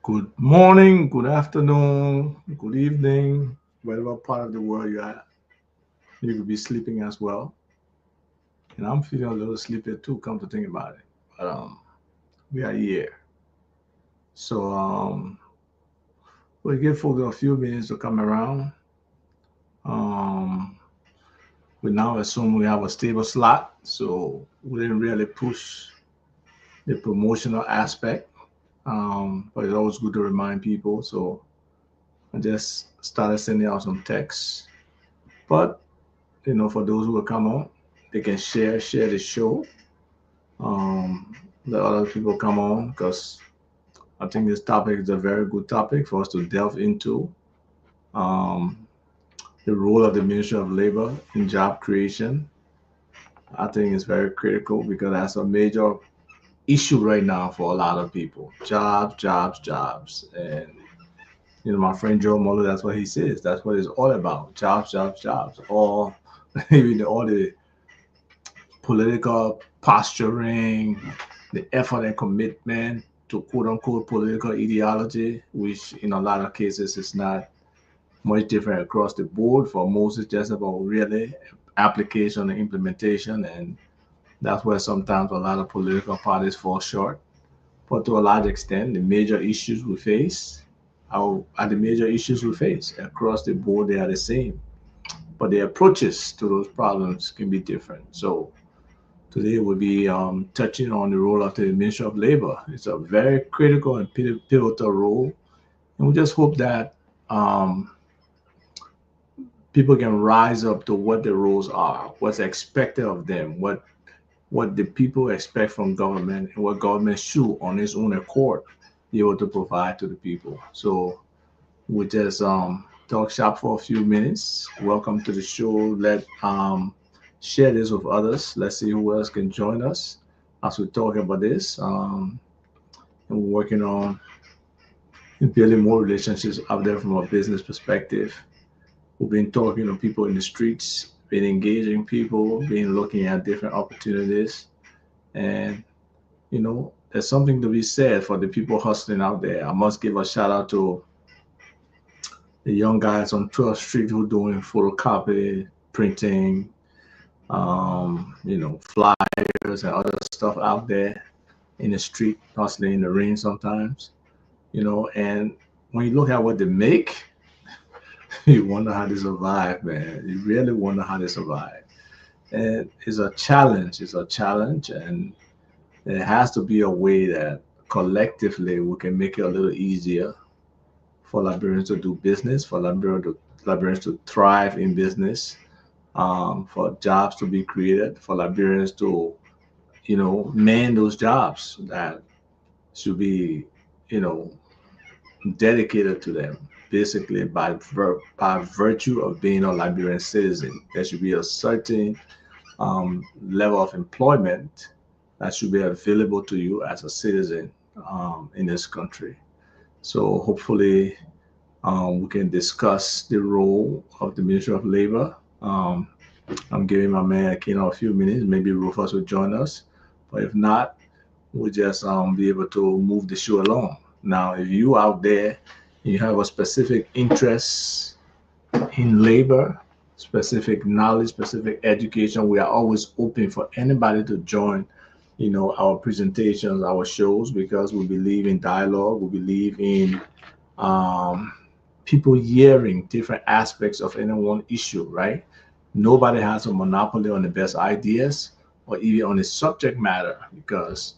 Good morning, good afternoon, good evening, whatever part of the world you're at. You could be sleeping as well. And I'm feeling a little sleepy too, come to think about it. But we are here. So we'll give folks a few minutes to come around. Um we now assume we have a stable slot, so we didn't really push the promotional aspect. But it's always good to remind people. So I just started sending out some texts. But for those who will come on, they can share the show. Um, Let other people come on because I think this topic is a very good topic for us to delve into. Um, the role of the Ministry of Labor in job creation, I think is very critical because that's a major issue right now for a lot of people. Jobs, jobs, jobs. And my friend Joe Muller, that's what he says. That's what it's all about. Jobs, jobs, jobs. All even all the political posturing, the effort and commitment to quote unquote political ideology, which in a lot of cases is not much different across the board. For most, it's just about really application and implementation. And that's where sometimes a lot of political parties fall short. But to a large extent, the major issues we face are the major issues we face. Across the board, they are the same. But the approaches to those problems can be different. So today we'll be touching on the role of the Ministry of Labor. It's a very critical and pivotal role, and we just hope that um, people can rise up to what the roles are, what's expected of them, what the people expect from government, and what government should, on its own accord, be able to provide to the people. So we just talk shop for a few minutes. Welcome to the show. Let share this with others. Let's see who else can join us as we talk about this. And we're working on building more relationships out there from a business perspective. We've been talking to people in the streets, been engaging people, been looking at different opportunities, and there's something to be said for the people hustling out there. I must give a shout out to the young guys on 12th Street who are doing photocopy, printing, flyers and other stuff out there in the street, hustling in the rain sometimes, and when you look at what they make, you wonder how they survive, man. You really wonder how they survive. And it's a challenge. It's a challenge, and there has to be a way that collectively we can make it a little easier for Liberians to do business, for Liberians to thrive in business, for jobs to be created, for Liberians to, man those jobs that should be, you know, dedicated to them. Basically, by virtue of being a Liberian citizen, there should be a certain level of employment that should be available to you as a citizen in this country. So hopefully, we can discuss the role of the Ministry of Labor. I'm giving my man Akino a few minutes. Maybe Rufus will join us, but if not, we'll just be able to move the show along. Now, if you out there, you have a specific interest in labor, specific knowledge, specific education, we are always open for anybody to join, our presentations, our shows, because we believe in dialogue. We believe in um, people hearing different aspects of any one issue, right? Nobody has a monopoly on the best ideas or even on the subject matter because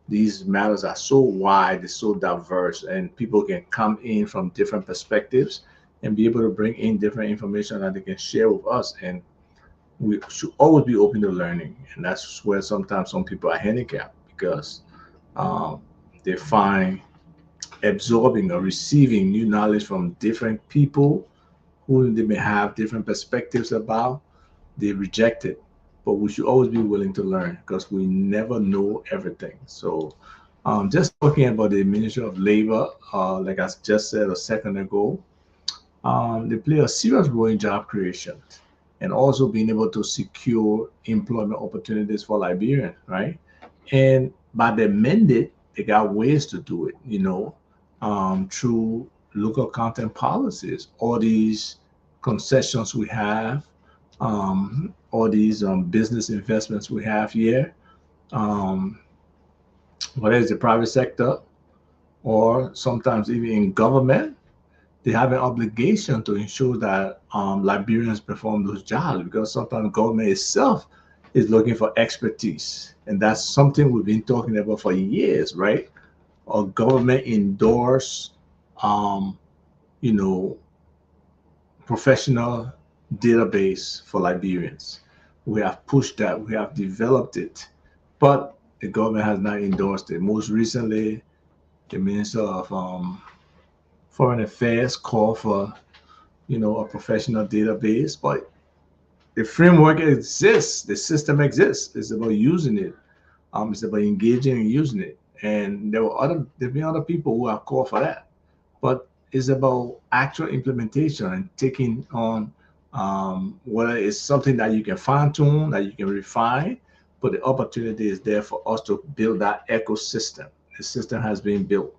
these matters are so wide, it's so diverse, and people can come in from different perspectives and be able to bring in different information that they can share with us. And we should always be open to learning. And that's where sometimes some people are handicapped because um, they find absorbing or receiving new knowledge from different people who they may have different perspectives about, they reject it. But we should always be willing to learn because we never know everything. So, just talking about the Ministry of Labor, like I just said a second ago, they play a serious role in job creation and also being able to secure employment opportunities for Liberians, right? And by the mandate, they got ways to do it. through local content policies, all these concessions we have, all these business investments we have here, um, whether it's the private sector or sometimes even in government, they have an obligation to ensure that Liberians perform those jobs because sometimes government itself is looking for expertise. And that's something we've been talking about for years, right? Or government endorse, um, you know, professional database for Liberians. We have pushed that, we have developed it, but the government has not endorsed it. Most recently, the Minister of Foreign Affairs called for, a professional database, but the framework exists, the system exists. It's about using it. It's about engaging and using it. And there've been other people who have called for that. But it's about actual implementation and taking on whether it's something that you can fine tune, that you can refine, but the opportunity is there for us to build that ecosystem. The system has been built.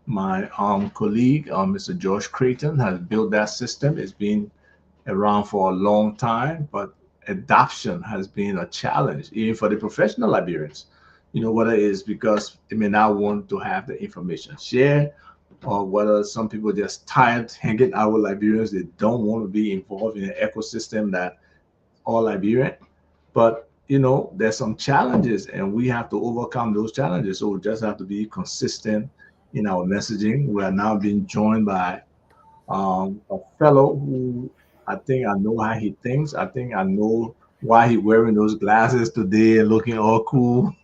My colleague, Mr. George Creighton, has built that system. It's been around for a long time, but adoption has been a challenge, even for the professional Liberians. Whether it's because they may not want to have the information shared, or whether some people just tired hanging out with Liberians, they don't want to be involved in an ecosystem that all Liberian. But there's some challenges, and we have to overcome those challenges. So we just have to be consistent in our messaging. We are now being joined by a fellow who I think I know how he thinks. I think I know why he wearing those glasses today and looking all cool.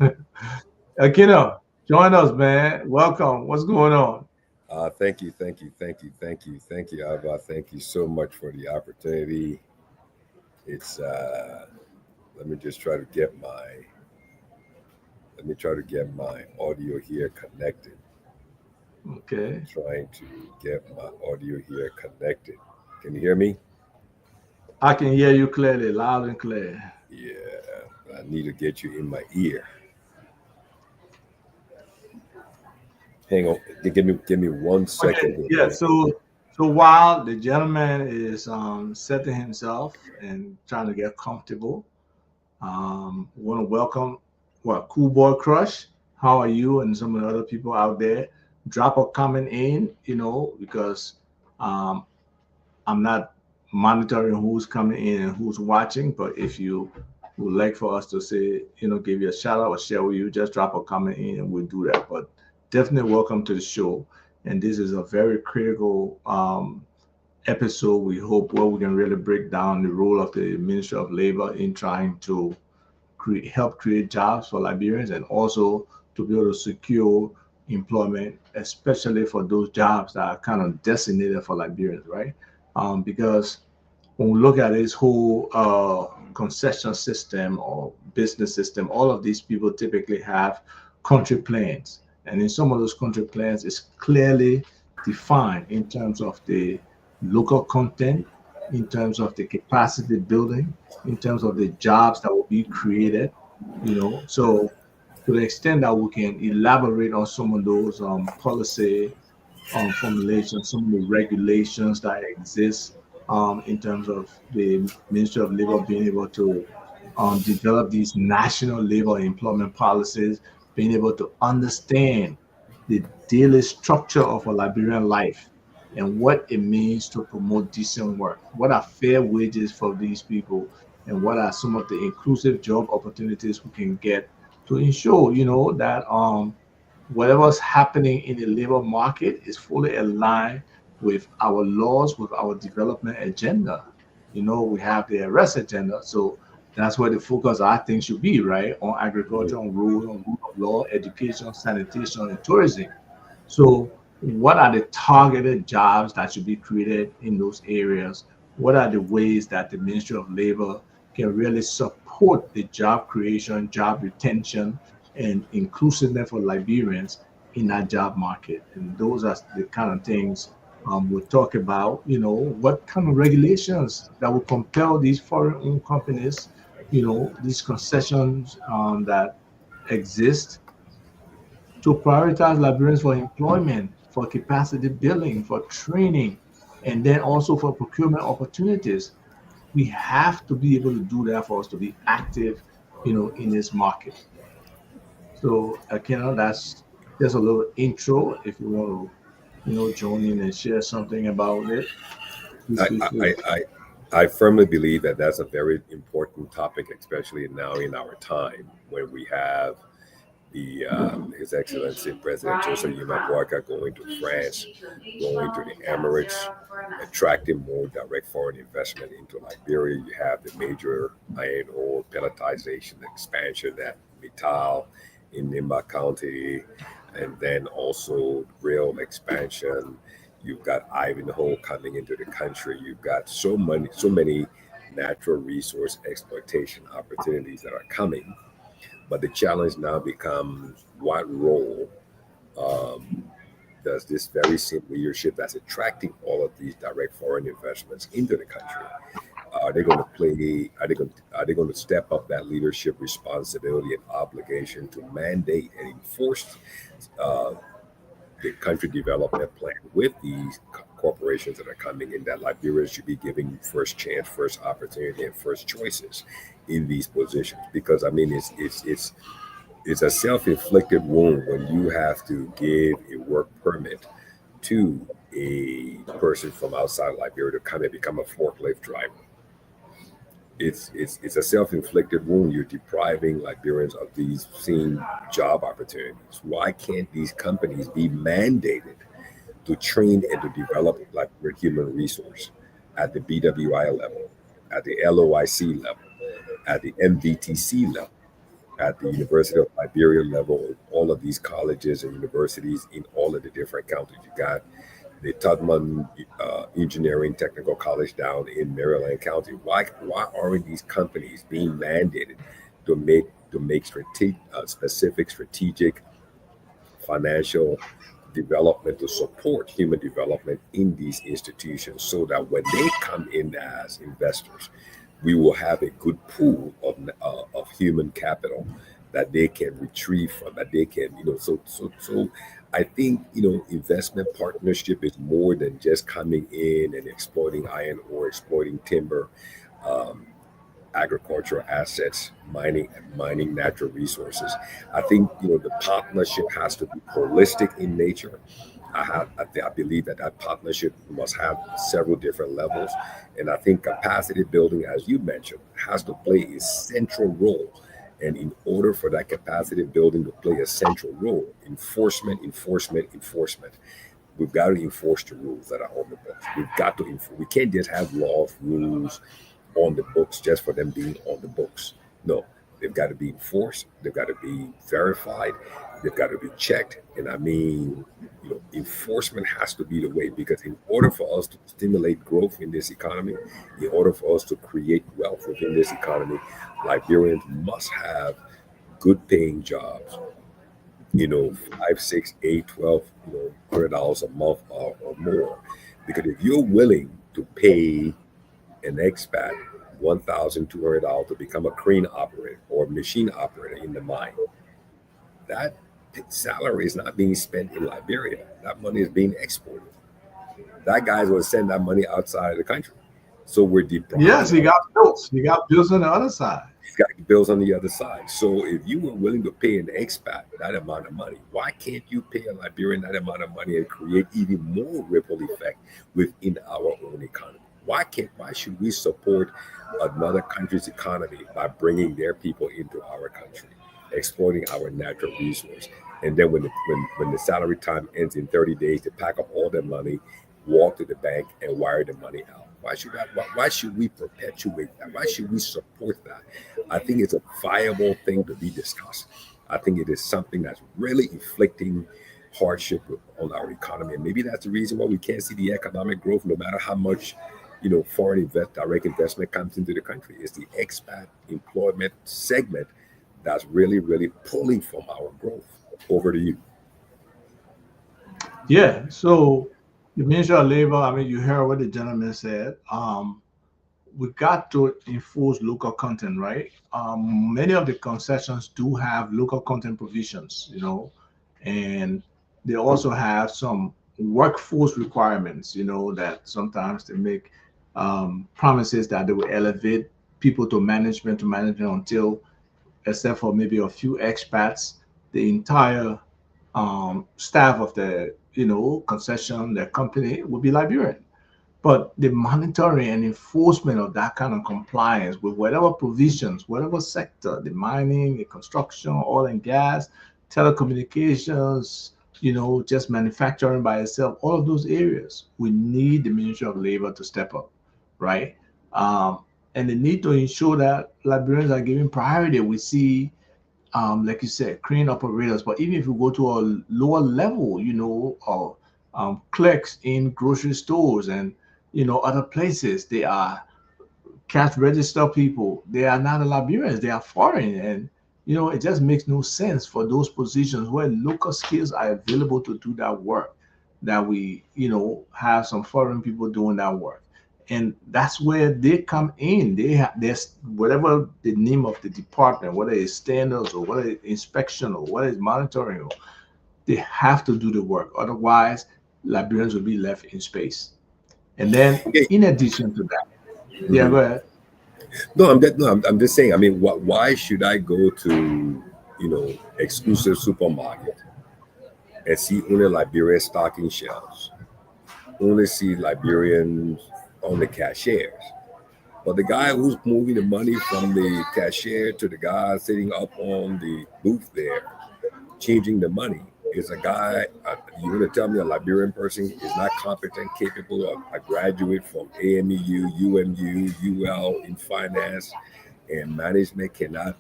Akino, join us, man. Welcome. What's going on? Thank you, thank you, thank you, thank you, thank you, Abba. Thank you so much for the opportunity. It's let me just try to get my audio here connected. Okay. Trying to get my audio here connected. Can you hear me? I can hear you clearly, loud and clear. Yeah, I need to get you in my ear. Hang on, give me 1 second. Okay. Yeah. So while the gentleman is setting himself and trying to get comfortable, want to welcome Cool Boy Crush. How are you and some of the other people out there? Drop a comment in, because um, I'm not monitoring who's coming in and who's watching. But if you would like for us to say, give you a shout out or share with you, just drop a comment in and we'll do that. But definitely welcome to the show. And this is a very critical episode, we hope, where we can really break down the role of the Ministry of Labor in trying to help create jobs for Liberians and also to be able to secure employment, especially for those jobs that are kind of designated for Liberians, right? Because when we look at this whole concession system or business system, all of these people typically have country plans. And in some of those country plans, it's clearly defined in terms of the local content, in terms of the capacity building, in terms of the jobs that will be created, So to the extent that we can elaborate on some of those policy formulations, some of the regulations that exist in terms of the Ministry of Labor being able to develop these national labor employment policies, being able to understand the daily structure of a Liberian life and what it means to promote decent work. What are fair wages for these people, and what are some of the inclusive job opportunities we can get to ensure, that whatever's happening in the labor market is fully aligned with our laws, with our development agenda. We have the arrest agenda, so that's where the focus, I think, should be, right? On agriculture, on rule of law, education, sanitation, and tourism. So, what are the targeted jobs that should be created in those areas? What are the ways that the Ministry of Labor can really support the job creation, job retention, and inclusiveness for Liberians in that job market? And those are the kind of things we'll talk about. What kind of regulations that will compel these foreign-owned companies, these concessions that exist to prioritize Liberians for employment for capacity building, for training, and then also for procurement opportunities. We have to be able to do that for us to be active, in this market. So, that's just a little intro. If you want to, join in and share something about it, please I, feel I, free. I, I I firmly believe that that's a very important topic, especially now in our time when we have His Excellency President Joseph Yuma Boakai going to France, going to the Emirates, attracting more direct foreign investment into Liberia. You have the major iron ore pelletization expansion at Mittal in Nimba County, and then also rail expansion. You've got Ivanhoe coming into the country. You've got so many natural resource exploitation opportunities that are coming, but the challenge now becomes what role um, does this very same leadership that's attracting all of these direct foreign investments into the country? Are they going to play? Are they going to step up that leadership responsibility and obligation to mandate and enforce uh, the country development plan with these corporations that are coming in? That Liberia should be giving first chance, first opportunity, and first choices in these positions, because I mean it's a self-inflicted wound when you have to give a work permit to a person from outside Liberia to come and become a forklift driver. It's a self-inflicted wound. You're depriving Liberians of these same job opportunities. Why can't these companies be mandated to train and to develop Liberian human resource at the BWI level, at the LOIC level, at the MVTC level, at the University of Liberia level, all of these colleges and universities in all of the different counties? You got the Tubman Engineering Technical College down in Maryland County. Why aren't these companies being mandated to make specific strategic financial development to support human development in these institutions, so that when they come in as investors, we will have a good pool of human capital that they can retrieve from, that they can, so I think, investment partnership is more than just coming in and exploiting iron ore, exploiting timber, um, agricultural assets, mining natural resources. I think, the partnership has to be holistic in nature. I believe that partnership must have several different levels, and I think capacity building, as you mentioned, has to play a central role. And in order for that capacity building to play a central role, enforcement. We've got to enforce the rules that are on the books. We've got to enforce. We can't just have laws, rules on the books just for them being on the books. No, they've got to be enforced. They've got to be verified. They've got to be checked. And I mean, enforcement has to be the way, because in order for us to stimulate growth in this economy, in order for us to create wealth within this economy, Liberians must have good paying jobs, 5, 6, 8, 12, $100 a month or more. Because if you're willing to pay an expat $1,200 to become a crane operator or machine operator in the mine, that salary is not being spent in Liberia. That money is being exported. That guy's going to send that money outside of the country. So we're Yes, depriving you our. got bills. You got bills on the other side. He's got bills on the other side. So if you were willing to pay an expat that amount of money, why can't you pay a Liberian that amount of money and create even more ripple effect within our own economy? Why should we support another country's economy by bringing their people into our country, exploiting our natural resource, and then when the salary time ends in 30 days, they pack up all their money, walk to the bank, and wire the money out? Why should we perpetuate that? Why should we support that? I think it's a viable thing to be discussed. I think it is something that's really inflicting hardship on our economy, and maybe that's the reason why we can't see the economic growth, no matter how much direct investment comes into the country. It's the expat employment segment that's really pulling from our growth. Over to you. Yeah. So the Ministry of Labor, I mean, you heard what the gentleman said. We got to enforce local content, right? Many of the concessions do have local content provisions, and they also have some workforce requirements, that sometimes they make promises that they will elevate people to management until, except for maybe a few expats, the entire staff of the concession, the company will be Liberian. But the monitoring and enforcement of that kind of compliance with whatever provisions, whatever sector, the mining, the construction, oil and gas, telecommunications, just manufacturing by itself, all of those areas, we need the Ministry of Labor to step up, right? And the need to ensure that Liberians are given priority. We see, like you said, crane operators, but even if you go to a lower level, of clerks in grocery stores and other places, they are cash register people. They are not Liberians, they are foreign. And it just makes no sense for those positions where local skills are available to do that work, that we have some foreign people doing that work. And that's where they come in. There's whatever the name of the department, whether it's standards or whether it's inspection or whether it's monitoring, they have to do the work. Otherwise, Liberians will be left in space. And then, in addition to that, yeah, go ahead. No, I'm just saying. I mean, why should I go to, exclusive supermarket and see only Liberian stocking shelves, only see Liberians on the cashiers, but the guy who's moving the money from the cashier to the guy sitting up on the booth there, changing the money, is a guy. You want to tell me a Liberian person is not competent, capable of a graduate from AMEU, UMU, UL in finance and management cannot,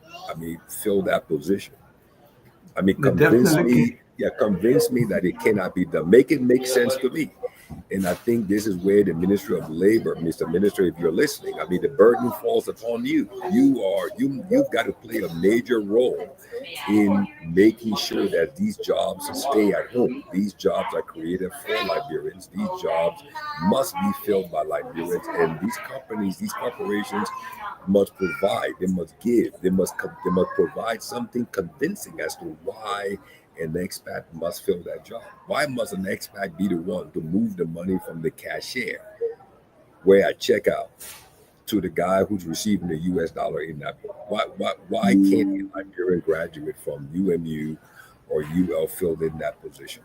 fill that position? Convince me that it cannot be done. Make it make sense to me. And I think this is where the Ministry of Labor, Mr. Minister, if you're listening, the burden falls upon you. You've got to play a major role in making sure that these jobs stay at home. These jobs are created for Liberians. These jobs must be filled by Liberians. And these companies, these corporations must provide, they must give, they must provide something convincing as to why an expat must fill that job. Why must an expat be the one to move the money from the cashier where I check out to the guy who's receiving the US dollar in that book? Why can't a Liberian graduate from UMU or UL fill in that position?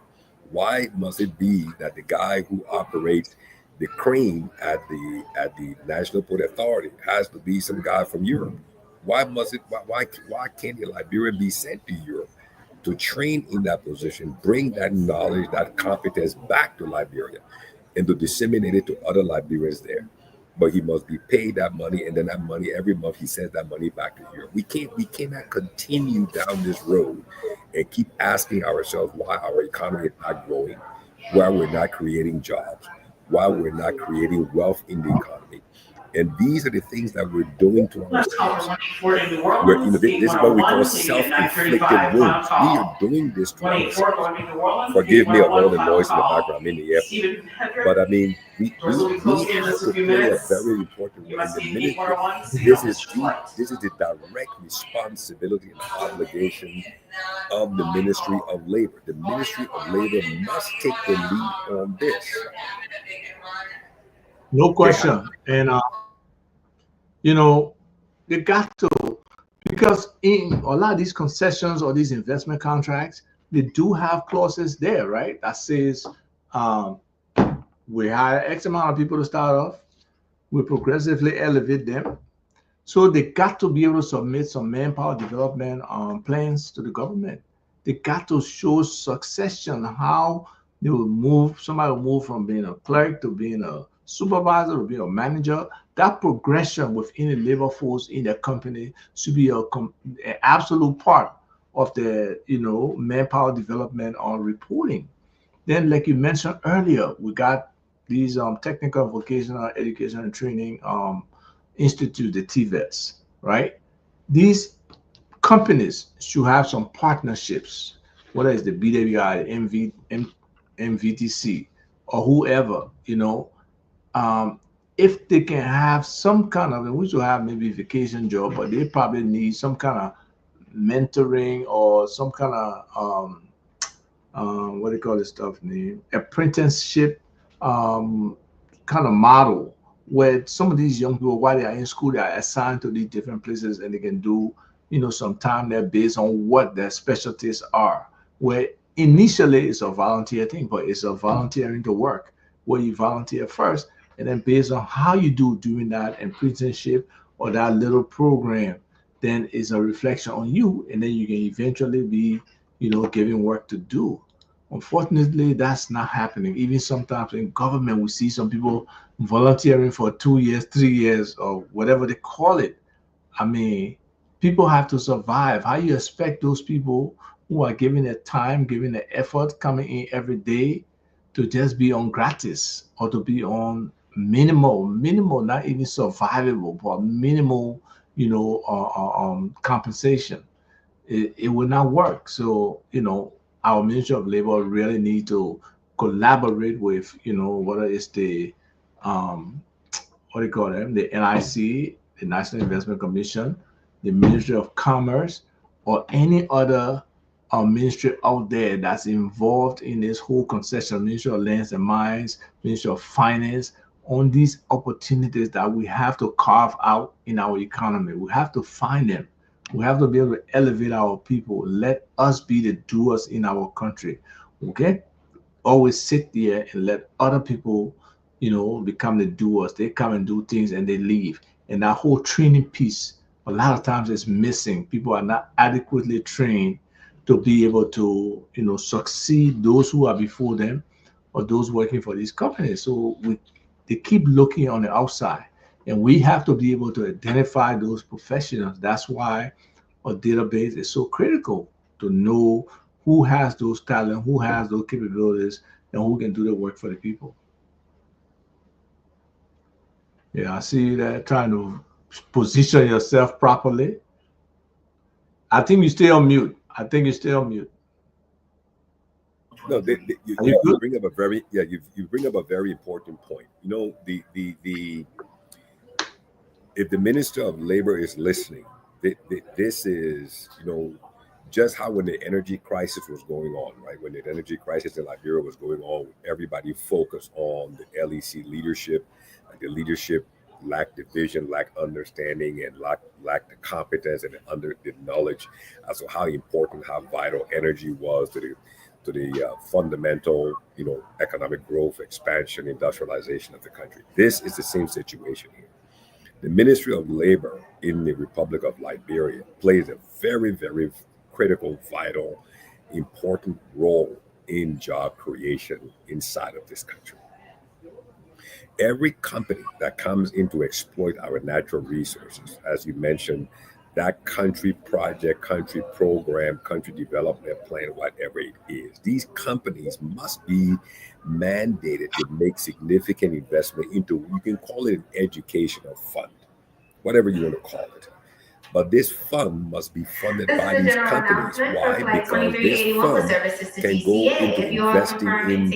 Why must it be that the guy who operates the crane at the National Port Authority has to be some guy from Europe? Why can't a Liberian be sent to Europe to train in that position, bring that knowledge, that competence back to Liberia and to disseminate it to other Liberians there? But he must be paid that money, and then that money every month he sends that money back to Europe. We cannot continue down this road and keep asking ourselves why our economy is not growing, why we're not creating jobs, why we're not creating wealth in the economy. And these are the things that we're doing to ourselves. This is what we call self-inflicted wounds. We are doing this to ourselves. Forgive me of all the noise in the background. I'm in the airport. But we have to play a very important role in the ministry. This is the direct responsibility and obligation of the Ministry of Labor. The Ministry of Labor must take the lead on this. No question. And they got to, because in a lot of these concessions or these investment contracts, they do have clauses there, right? That says we hire X amount of people to start off, we progressively elevate them. So they got to be able to submit some manpower development plans to the government. They got to show succession, how they will move, somebody will move from being a clerk to being a supervisor to being a manager. That progression within the labor force in the company should be an absolute part of the manpower development on reporting. Then, like you mentioned earlier, we got these technical vocational education and training institute, the TVETs, right? These companies should have some partnerships, whether it's the BWI, MVTC, or whoever, if they can have some kind of, and we should have maybe vacation job, but they probably need some kind of mentoring or some kind of what do you call this stuff name, apprenticeship kind of model, where some of these young people, while they are in school, they are assigned to these different places and they can do, some time there based on what their specialties are. Where initially it's a volunteer thing, but it's a volunteering to work where you volunteer first, and then based on how you do during that apprenticeship or that little program, then it's a reflection on you, and then you can eventually be, given work to do. Unfortunately, that's not happening. Even sometimes in government, we see some people volunteering for 2 years, 3 years, or whatever they call it. I mean, people have to survive. How you expect those people who are giving their time, giving their effort, coming in every day to just be on gratis or to be on minimal, not even survivable, but minimal, compensation? It will not work. So, our Ministry of Labor really need to collaborate with, whether it's the what do you call them, the NIC, the National Investment Commission, the Ministry of Commerce, or any other ministry out there that's involved in this whole concession, Ministry of Lands and Mines, Ministry of Finance, on these opportunities that we have to carve out in our economy. We have to find them. We have to be able to elevate our people. Let us be the doers in our country. Okay? Always sit there and let other people, become the doers. They come and do things and they leave. And that whole training piece, a lot of times is missing. People are not adequately trained to be able to, succeed those who are before them or those working for these companies. So they keep looking on the outside. And we have to be able to identify those professionals. That's why a database is so critical, to know who has those talent, who has those capabilities, and who can do the work for the people. Yeah, I see you there trying to position yourself properly. I think you stay on mute. No, you bring up a very you bring up a very important point. If the Minister of Labor is listening, this is, just how when the energy crisis was going on, right? When the energy crisis in Liberia was going on, everybody focused on the LEC leadership. Like the leadership lacked the vision, lacked understanding, and lacked the competence and the knowledge as to how important, how vital energy was to the fundamental, economic growth, expansion, industrialization of the country. This is the same situation here. The Ministry of Labor in the Republic of Liberia plays a very, very critical, vital, important role in job creation inside of this country. Every company that comes in to exploit our natural resources, as you mentioned, that country project, country program, country development plan, whatever it is, these companies must be mandated to make significant investment into, you can call it an educational fund, whatever you want to call it. But this fund must be funded by these companies. Why? Because this fund can go into investing in,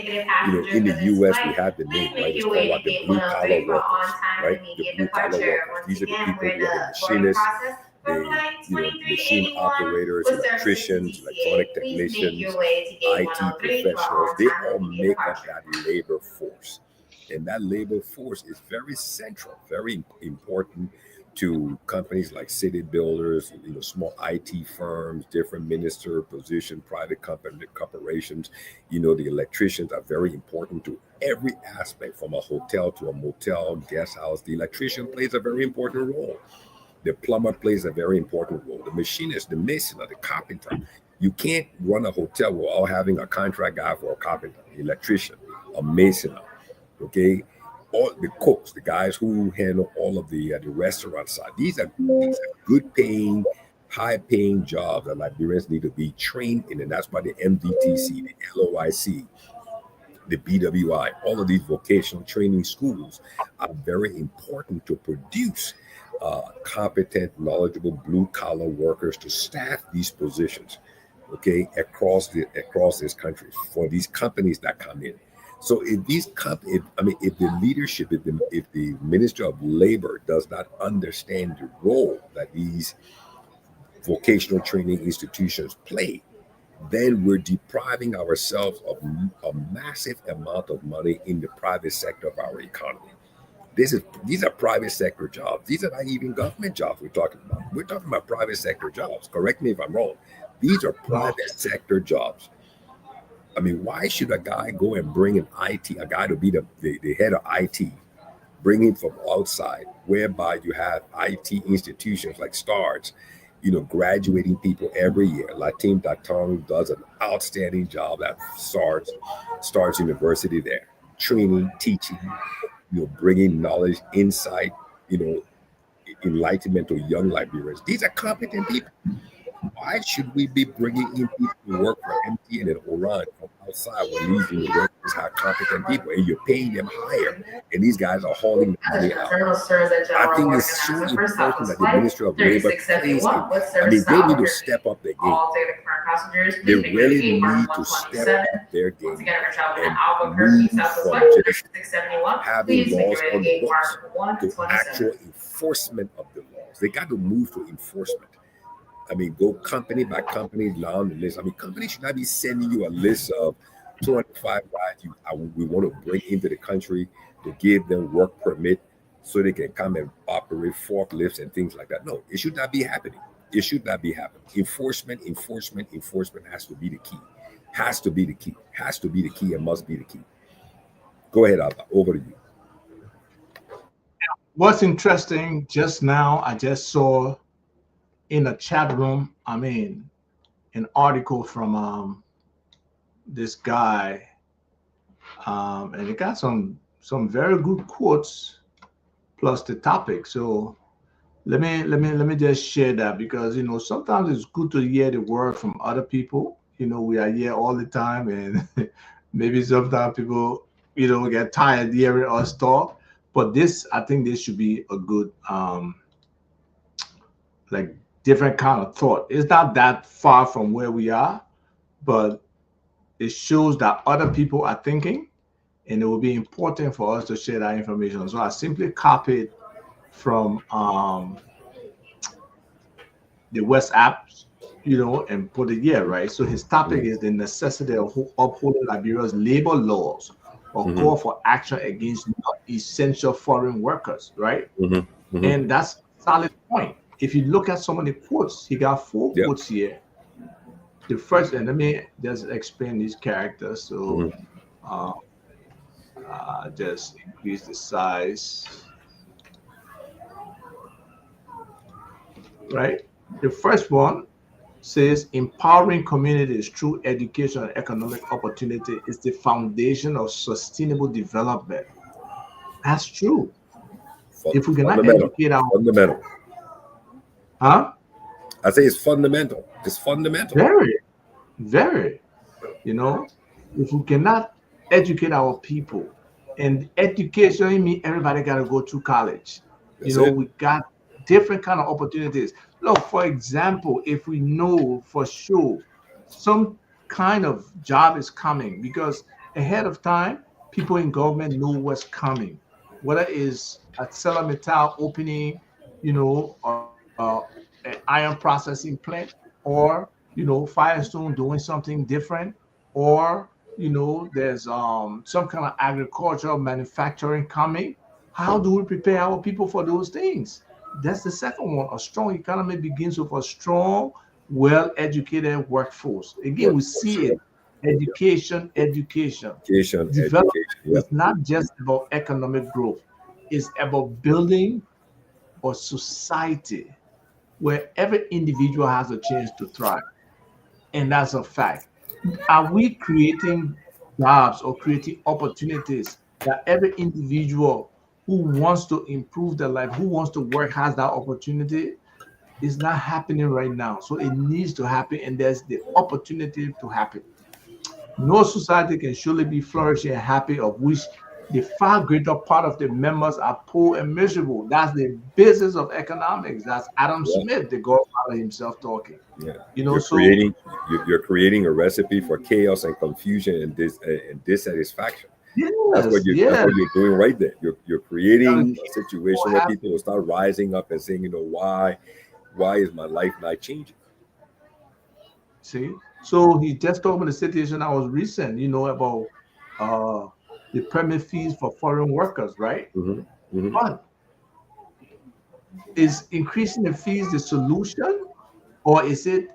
in the U.S. we have the name, right? It's called what, the blue collar workers, right? The blue collar workers. These are the people who are the machinists, the machine operators, electricians, electronic technicians, IT professionals. They all make up that labor force, and that labor force is very central, very important to companies like city builders, small IT firms, different minister position, private corporations. The electricians are very important to every aspect, from a hotel to a motel, guest house. The electrician plays a very important role. The plumber plays a very important role. The machinist, the mason, the carpenter. You can't run a hotel without having a contract guy for a carpenter, electrician, a mason, okay? All the cooks, the guys who handle all of the restaurant side. These are good paying, high paying jobs that Liberians need to be trained in. And that's why the MVTC, the LOIC, the BWI, all of these vocational training schools are very important to produce competent, knowledgeable blue collar workers to staff these positions, okay, across this country for these companies that come in. So if the leadership, if the Ministry of Labor does not understand the role that these vocational training institutions play, then we're depriving ourselves of a massive amount of money in the private sector of our economy. These are private sector jobs. These are not even government jobs we're talking about. We're talking about private sector jobs. Correct me if I'm wrong. These are private sector jobs. I mean, why should a guy go and bring an IT, a guy to be the head of IT, bring him from outside, whereby you have IT institutions like STARS, graduating people every year. Latim Datong does an outstanding job at STARS University there, training, teaching, bringing knowledge, insight, enlightenment to young Liberians. These are competent people. Why should we be bringing in people to work for MTN and Oran from outside when these universities have competent people and you're paying them higher and these guys are hauling the money out? I think it's so important that the Ministry of Labor plays they need to step up their game. They really need to step up their game and move from just having laws on the books to actual enforcement of the laws. They got to move to enforcement. Go company by company down the list. Companies should not be sending you a list of 205 guys we want to bring into the country to give them work permit so they can come and operate forklifts and things like that. No, it should not be happening. It should not be happening. Enforcement has to be the key. Has to be the key. Has to be the key and must be the key. Go ahead, Alba. Over to you. What's interesting, just now, I just saw in a chat room, an article from this guy, and it got some very good quotes plus the topic. So let me just share that, because sometimes it's good to hear the word from other people. We are here all the time, and maybe sometimes people get tired hearing us talk. But I think this should be a good different kind of thought. It's not that far from where we are, but it shows that other people are thinking, and it will be important for us to share that information. So I simply copied from the WhatsApp, and put it here, right? So his topic is the necessity of upholding Liberia's labor laws or call for action against non-essential foreign workers, right? And that's a solid point. If you look at some of the quotes, he got 4 quotes here. The first, and let me just explain these characters. So just increase the size. Right? The first one says empowering communities through education and economic opportunity is the foundation of sustainable development. That's true. If we cannot educate our fundamental. Huh? I say it's fundamental. It's fundamental. Very, very. If we cannot educate our people, and education means everybody got to go to college. We got different kind of opportunities. Look, for example, if we know for sure some kind of job is coming, because ahead of time, people in government know what's coming, whether it's a ArcelorMittal opening, an iron processing plant, or Firestone doing something different, or there's some kind of agricultural manufacturing coming. How do we prepare our people for those things? That's the second one. A strong economy begins with a strong, well-educated workforce. Again, we see it. Education. Development is not just about economic growth. It's about building a society where every individual has a chance to thrive. And that's a fact. Are we creating jobs or creating opportunities that every individual who wants to improve their life, who wants to work, has that opportunity? It's not happening right now. So it needs to happen, and there's the opportunity to happen. No society can surely be flourishing and happy of which the far greater part of the members are poor and miserable. That's the basis of economics. That's Adam Smith, the godfather himself, talking. Yeah. You're creating a recipe for chaos and confusion and dissatisfaction. Yes, that's what you're doing right there. You're creating a situation where people will start rising up and saying, why is my life not changing? See, So he just told me the situation that was recent, about the permit fees for foreign workers, right? Hmm. Hmm. But is increasing the fees the solution, or is it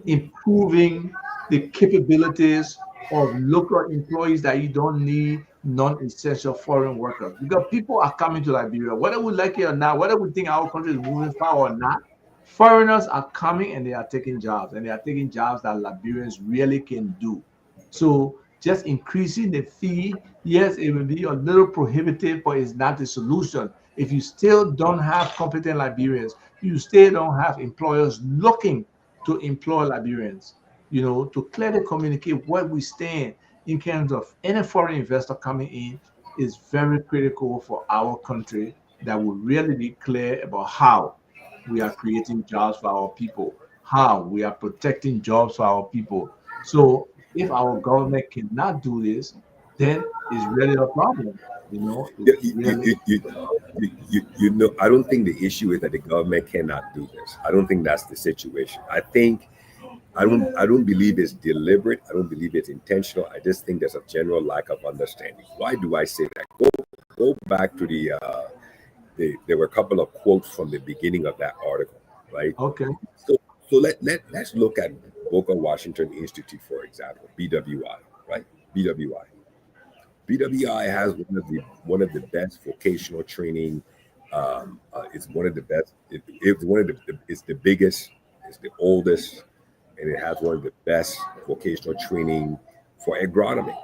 improving the capabilities of local employees that you don't need non-essential foreign workers? Because people are coming to Liberia, whether we like it or not, whether we think our country is moving forward or not, foreigners are coming and they are taking jobs, and they are taking jobs that Liberians really can do. So just increasing the fee, yes, it will be a little prohibitive, but it's not the solution. If you still don't have competent Liberians, you still don't have employers looking to employ Liberians, to clearly communicate where we stand in terms of any foreign investor coming in is very critical for our country, that will really be clear about how we are creating jobs for our people, how we are protecting jobs for our people. So if our government cannot do this, then it's really a problem. Yeah, It's really I don't think the issue is that the government cannot do this. I don't think that's the situation. I don't believe it's deliberate. I don't believe it's intentional. I just think there's a general lack of understanding. Why do I say that? Go back to there were a couple of quotes from the beginning of that article, right? okay. So let's look at Booker Washington Institute, for example, BWI, right? BWI. BWI has one of the best vocational training. It's one of the best. It's one of it's the biggest. It's the oldest, and it has one of the best vocational training for agronomy,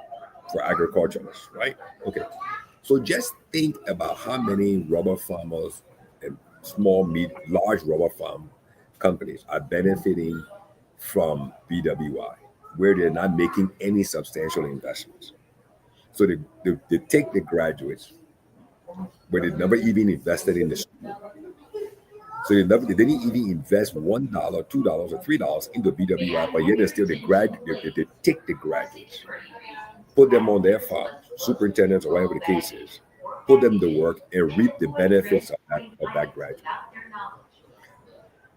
for agriculturalists, right? Okay. So just think about how many rubber farmers and large rubber farm companies are benefiting from BWI, where they're not making any substantial investments. So they take the graduates, but they never even invested in the school. So they didn't even invest $1, $2, or $3 into BWI, but yet they still they take the graduates, put them on their farms, superintendents or whatever the case is, put them to work and reap the benefits of that graduate.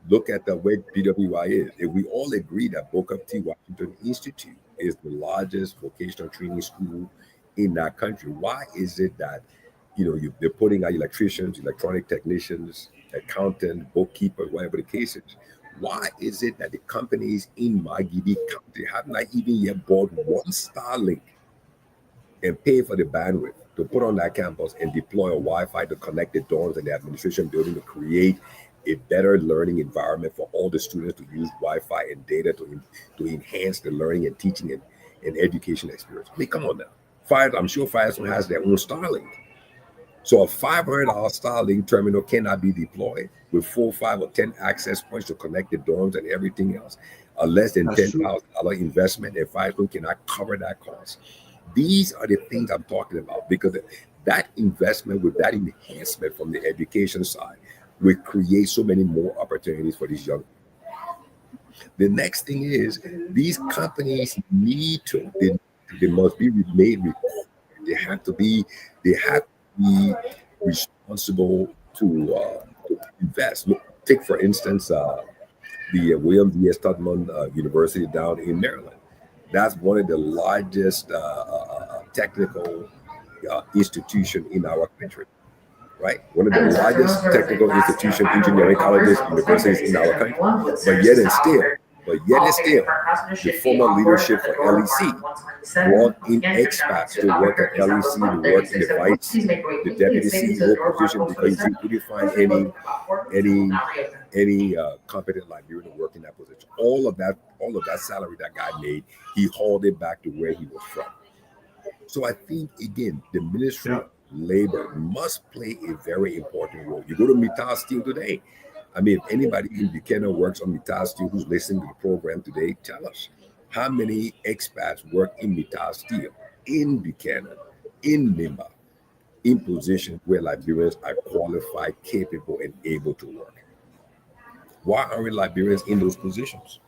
Look at the way BWI is. If we all agree that Booker T. Washington Institute is the largest vocational training school in that country, why is it that they're putting out electricians, electronic technicians, accountants, bookkeepers, whatever the case is? Why is it that the companies in Magidi County have not even yet bought one Starlink and pay for the bandwidth to put on that campus and deploy a Wi-Fi to connect the dorms and the administration building to create a better learning environment for all the students to use Wi-Fi and data to enhance the learning and teaching and education experience? I mean, come on now. I'm sure Firestone has their own Starlink. So a $500 Starlink terminal cannot be deployed with 4, 5, or 10 access points to connect the dorms and everything else. A less than That's true. $10,000 investment, and Firestone cannot cover that cost. These are the things I'm talking about, because that investment with that enhancement from the education side will create so many more opportunities for these young people. The next thing is, these companies they must be made required. They have to be responsible to invest. Take for instance the William D. S. Tubman University down in Maryland. That's one of the largest technical institution in our country, right? One of the largest technical institution, engineering colleges, universities in our country. But yet and still, the former leadership for LEC brought in expats to work at LEC, to work in the deputy CEO position, because he couldn't find any competent Liberian to work in that position. All of that salary that guy made, he hauled it back to where he was from. So I think, again, the Ministry Yeah. of Labor must play a very important role. You go to Mittal Steel today. I mean, if anybody in Buchanan works on Mittal Steel who's listening to the program today, tell us how many expats work in Mittal Steel, in Buchanan, in Nimba, in positions where Liberians are qualified, capable, and able to work. Why aren't Liberians in those positions?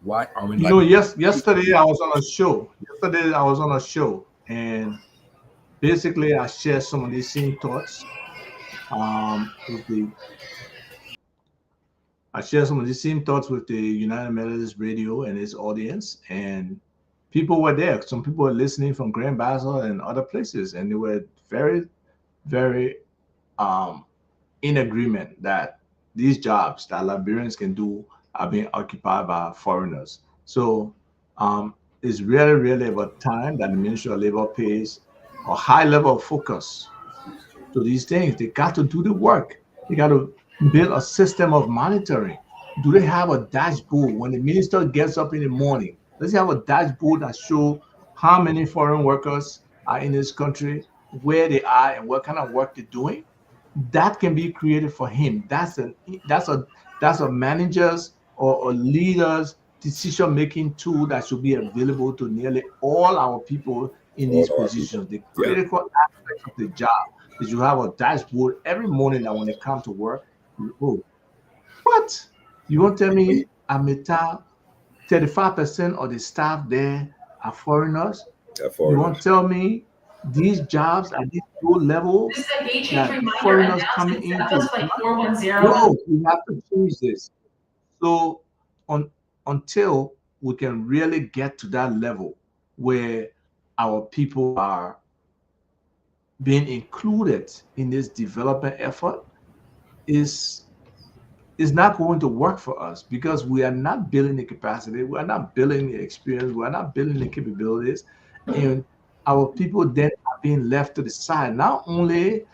Why aren't Liberians? Yesterday I was on a show. Yesterday I was on a show, and basically I shared some of these same thoughts with the I share some of the same thoughts with the United Methodist Radio and its audience, and people were there. Some people were listening from Grand Basel and other places, and they were very, very um, in agreement that these jobs that Liberians can do are being occupied by foreigners. So um, it's really, really about time that the Ministry of Labor pays a high level of focus to these things. They got to do the work. They got to build a system of monitoring. Do they have a dashboard when the minister gets up in the morning? Does he have a dashboard that show how many foreign workers are in this country, where they are, and what kind of work they're doing? That can be created for him. That's a that's a manager's or leader's decision making tool that should be available to nearly all our people in All these our people. positions. The Yeah. critical aspect of the job is you have a dashboard every morning that when they come to work, oh, what? You won't tell me Amita 35% of the staff there are foreigners? They're You won't foreigners. tell me these jobs at this low level This is a date change that reminder foreigners coming announcement set into up like 410. no, we have to change this. So on until we can really get to that level where our people are being included in this development effort is is not going to work for us because we are not building the capacity, we are not building the experience, we are not building the capabilities, and our people then are being left to the side, not only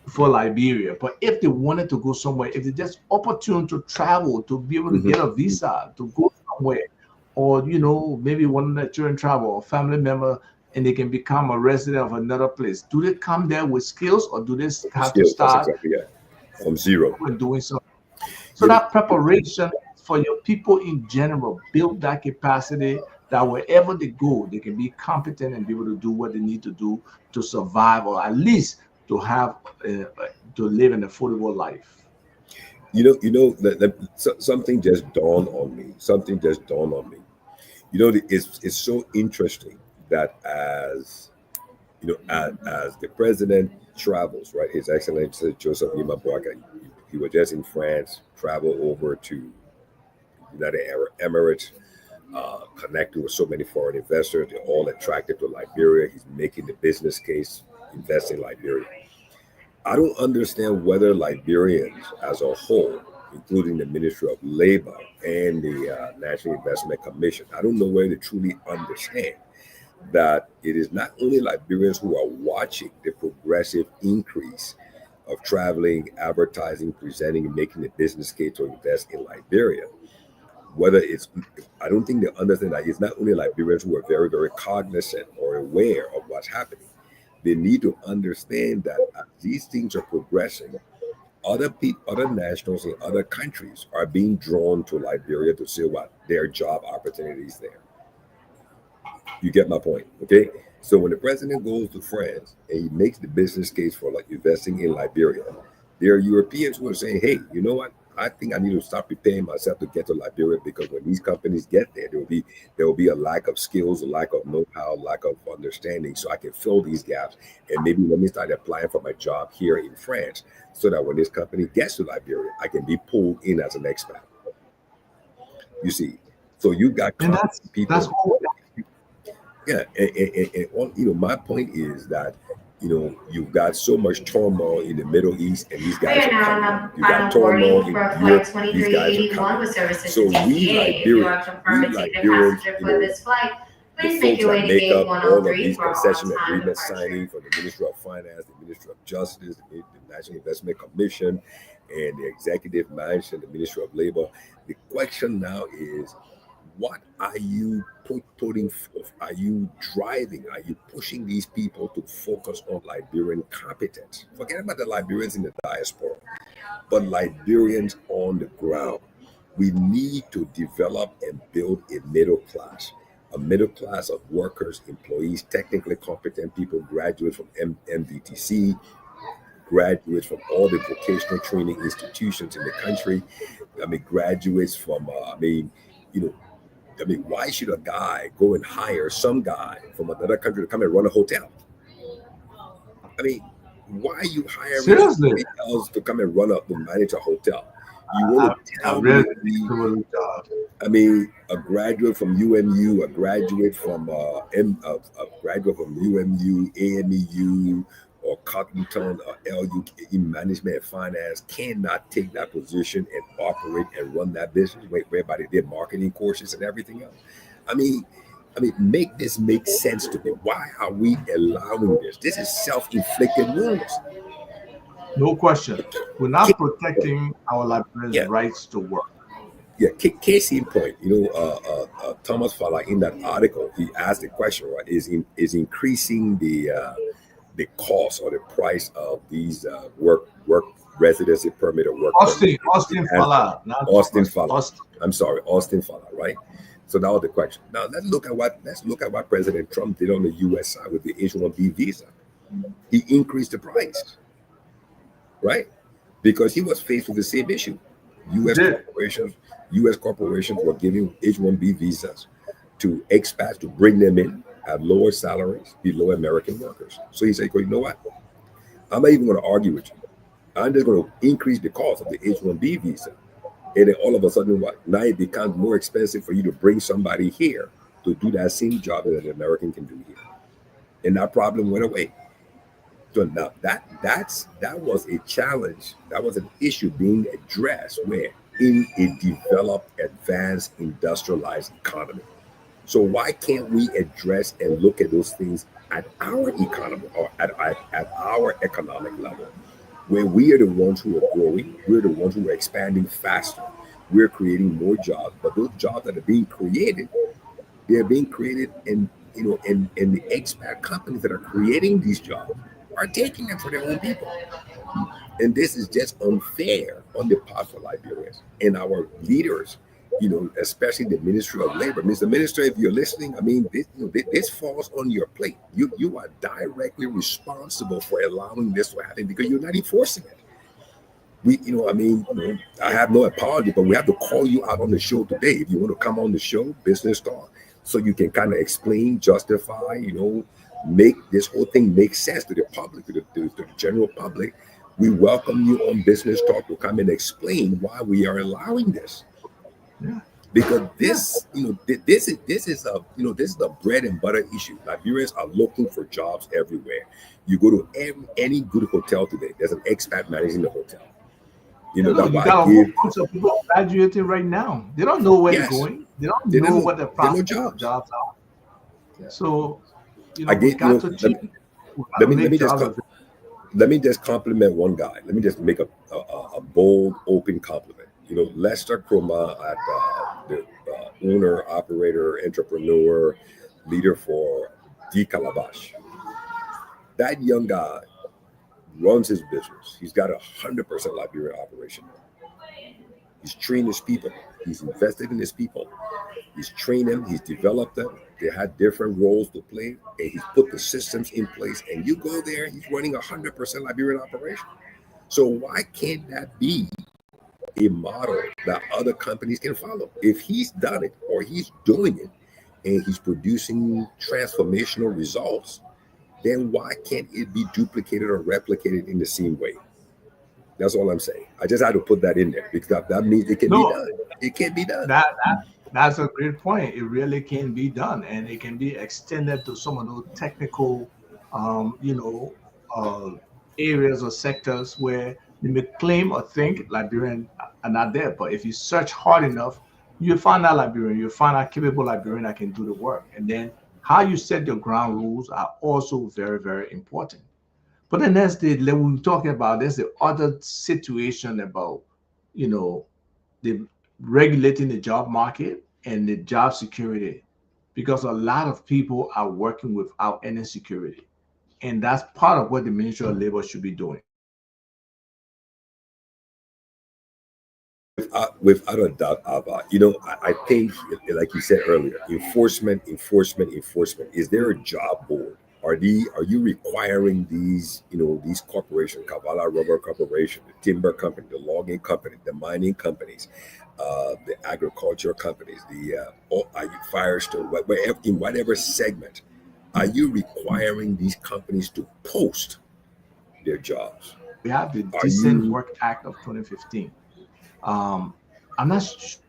for Liberia, but if they wanted to go somewhere, if they just opportune to travel, to be able to Mhm. get a visa, to go somewhere, or maybe one of their children travel or family member and they can become a resident of another place. Do they come there with skills or do they have to Skills. That's start exactly it. From zero. and doing something? So You know, that preparation for your people in general, build that capacity that wherever they go, they can be competent and be able to do what they need to do to survive, or at least to have to live an affordable life. something just dawned on me. Something just dawned on me. It's so interesting that as the president travels, right? His Excellency Joseph Yuma Baraka, he was just in France, traveled over to United Arab Emirates, connected with so many foreign investors. They're all attracted to Liberia. He's making the business case, invest in Liberia. I don't understand whether Liberians as a whole, including the Ministry of Labor and the National Investment Commission, I don't know where they truly understand that it is not only Liberians who are watching the progressive increase of traveling, advertising, presenting, and making the business case to invest in Liberia. Whether it's, I don't think they understand that it's not only Liberians who are very, very cognizant or aware of what's happening. They need to understand that as these things are progressing, other people, other nationals in other countries are being drawn to Liberia to see what their job opportunities there. You get my point, okay? So when the president goes to France and he makes the business case for investing in Liberia, there are Europeans who are saying, "Hey, you know what? I think I need to start preparing myself to get to Liberia because when these companies get there, there will be a lack of skills, a lack of know-how, lack of understanding. So I can fill these gaps and maybe let me start applying for my job here in France, so that when this company gets to Liberia, I can be pulled in as an expat." You see, so you got And that's people. all. Yeah, my point is that you've got so much turmoil in the Middle East, and these We guys are are now coming. on You got final turmoil boarding in for Europe. flight These guys are 2381 coming. with services So to we TCA. If you are Liberians, confirming seat passenger for this flight, the please make folks your that way to make gate up all of 103 these for concession on-time agreement departure. signing from the Ministry of Finance, the Ministry of Justice, the National Investment Commission, and the Executive Mansion, the Ministry of Labor. The question now is, what are you putting forth? Are you driving? Are you pushing these people to focus on Liberian competence? Forget about the Liberians in the diaspora, but Liberians on the ground. We need to develop and build a middle class of workers, employees, technically competent people, graduates from MVTC, graduates from all the vocational training institutions in the country. I mean, graduates from, you know, why should a guy go and hire some guy from another country to come and run a hotel? I mean, why are you hiring Seriously. somebody else to come and run up to manage a hotel? You want to I tell really me? do a job. I mean, a graduate from UMU, a graduate from UMU, AMEU, or Cottonton, or LU in management and finance cannot take that position and operate and run that business whereby they did marketing courses and everything else. I mean, make this make sense to me. Why are we allowing this? This is self-inflicted wounds. No question. We're not protecting our librarians' Yeah. rights to work. Yeah, case in point, Thomas Fowler in that article, he asked the question, right? Is increasing the cost or the price of these work residency permit or work Austin permit? Fowler. Austin Fowler. I'm sorry, Austin Fowler, right? So that was the question. Now let's look at what President Trump did on the U.S. side with the H-1B visa. He increased the price, right? Because he was faced with the same issue. U.S. corporations were giving H-1B visas to expats to bring them in at lower salaries below American workers. So he said, you know what? I'm not even going to argue with you. I'm just going to increase the cost of the H-1B visa. And then all of a sudden, what? Now it becomes more expensive for you to bring somebody here to do that same job that an American can do here. And that problem went away. So now that was a challenge. That was an issue being addressed where in a developed, advanced, industrialized economy. So why can't we address and look at those things at our economy or at our economic level, where we are the ones who are growing, we're the ones who are expanding faster, we're creating more jobs, but those jobs that are being created, they're being created in the expat companies that are creating these jobs are taking them for their own people. And this is just unfair on the part for Liberians and our leaders, especially the Ministry of Labor. Mr. Minister, if you're listening, this falls on your plate. You are directly responsible for allowing this to happen because you're not enforcing it. I have no apology, but we have to call you out on the show today. If you want to come on the show, Business Talk, so you can kind of explain, justify, make this whole thing make sense to the public, to the general public. We welcome you on Business Talk to come and explain why we are allowing this. Yeah. Because this is a bread and butter issue. Liberians are looking for jobs everywhere. You go to any good hotel today, there's an expat managing the hotel. You got a whole bunch of people graduating right now. They don't know where they're going. They don't know what the prospects of jobs are. Yeah. So, let me just compliment one guy. Let me just make a bold, open compliment. Lester Kroma, the owner, operator, entrepreneur, leader for D Calabash. That young guy runs his business. He's got 100% Liberian operation. He's trained his people. He's invested in his people. He's trained them. He's developed them. They had different roles to play, and he's put the systems in place. And you go there, he's running 100% Liberian operation. So why can't that be a model that other companies can follow? If he's done it or he's doing it, and he's producing transformational results, then why can't it be duplicated or replicated in the same way? That's all I'm saying. I just had to put that in there because that means it can be done. It can be done. That's a great point. It really can be done, and it can be extended to some of those technical, areas or sectors where you may claim or think Liberians are not there. But if you search hard enough, you find that Liberian, you find a capable Liberian that can do the work. And then how you set your ground rules are also very, very important. But then there's when we're talking about, there's the other situation about, the regulating the job market and the job security, because a lot of people are working without any security. And that's part of what the Ministry of Labor should be doing. Without a doubt, Abba, I think, like you said earlier, enforcement. Is there a job board? Are you requiring these corporations, Kavala Rubber Corporation, the timber company, the logging company, the mining companies, the agriculture companies, the Firestone, in whatever segment, are you requiring these companies to post their jobs? We have the Decent Work Act of 2015. I'm not sure.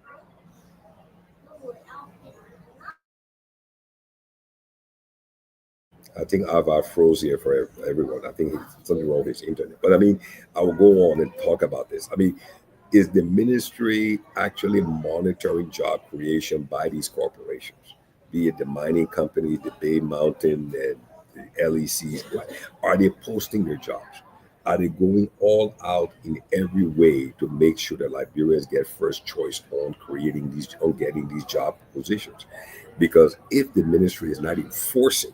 I think Ava froze here for everyone. I think it's something wrong with his internet. But I mean, I will go on and talk about this. I mean, is the ministry actually monitoring job creation by these corporations, be it the mining companies, the Bay Mountain, and the LECs? Like, are they posting their jobs? Are they going all out in every way to make sure that Liberians get first choice on creating these, on getting these job positions? Because if the ministry is not enforcing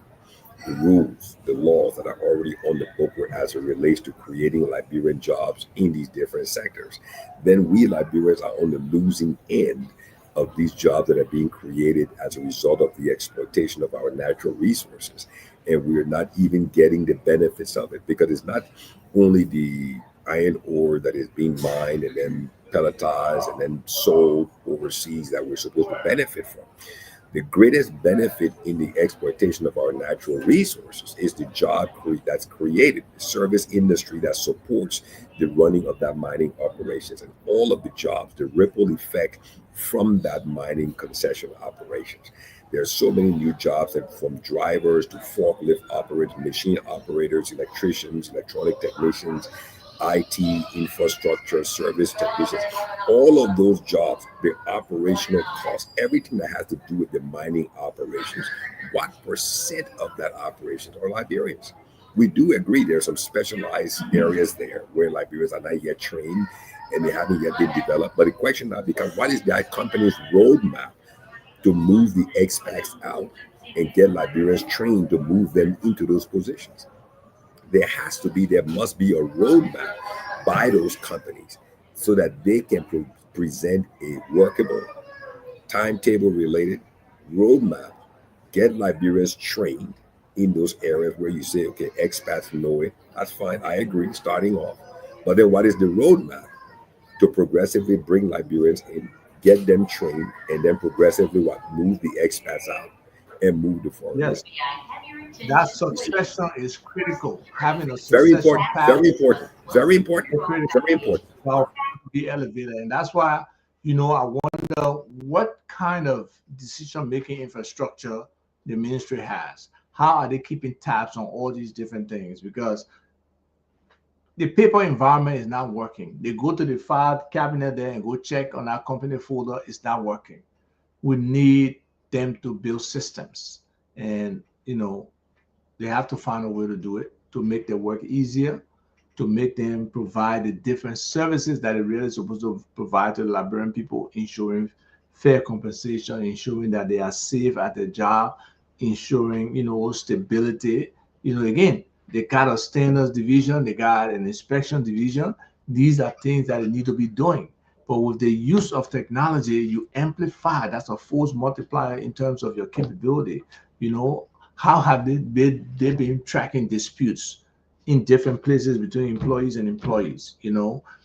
the rules, the laws that are already on the book as it relates to creating Liberian jobs in these different sectors, then we Liberians are on the losing end of these jobs that are being created as a result of the exploitation of our natural resources. And we're not even getting the benefits of it because it's not only the iron ore that is being mined and then pelletized and then sold overseas that we're supposed to benefit from. The greatest benefit in the exploitation of our natural resources is the that's created, the service industry that supports the running of that mining operations and all of the jobs, the ripple effect from that mining concession operations. There are so many new jobs, and from drivers to forklift operators, machine operators, electricians, electronic technicians, IT, infrastructure, service technicians, all of those jobs, the operational cost, everything that has to do with the mining operations, what percent of that operations are Liberians? We do agree there are some specialized areas there where Liberians are not yet trained and they haven't yet been developed. But the question now becomes, what is that company's roadmap to move the expats out and get Liberians trained to move them into those positions? There must be a roadmap by those companies so that they can present a workable, timetable related roadmap, get Liberians trained in those areas where you say, okay, expats know it. That's fine. I agree, starting off. But then what is the roadmap to progressively bring Liberians in, get them trained, and then progressively move the expats out and move the foreigners? Yes, that succession is critical. Having a Very succession important, path very important, very important, is critical very important. to be elevated, and that's why I wonder what kind of decision-making infrastructure the ministry has. How are they keeping tabs on all these different things? Because the paper environment is not working. They go to the file cabinet there and go check on our company folder. It's not working. We need them to build systems, and they have to find a way to do it to make their work easier, to make them provide the different services that they're really supposed to provide to the Liberian people, ensuring fair compensation, ensuring that they are safe at their job, ensuring stability. Again, they got a standards division, they got an inspection division. These are things that they need to be doing. But with the use of technology, you amplify. That's a force multiplier in terms of your capability. How have they been tracking disputes in different places between employees and employees?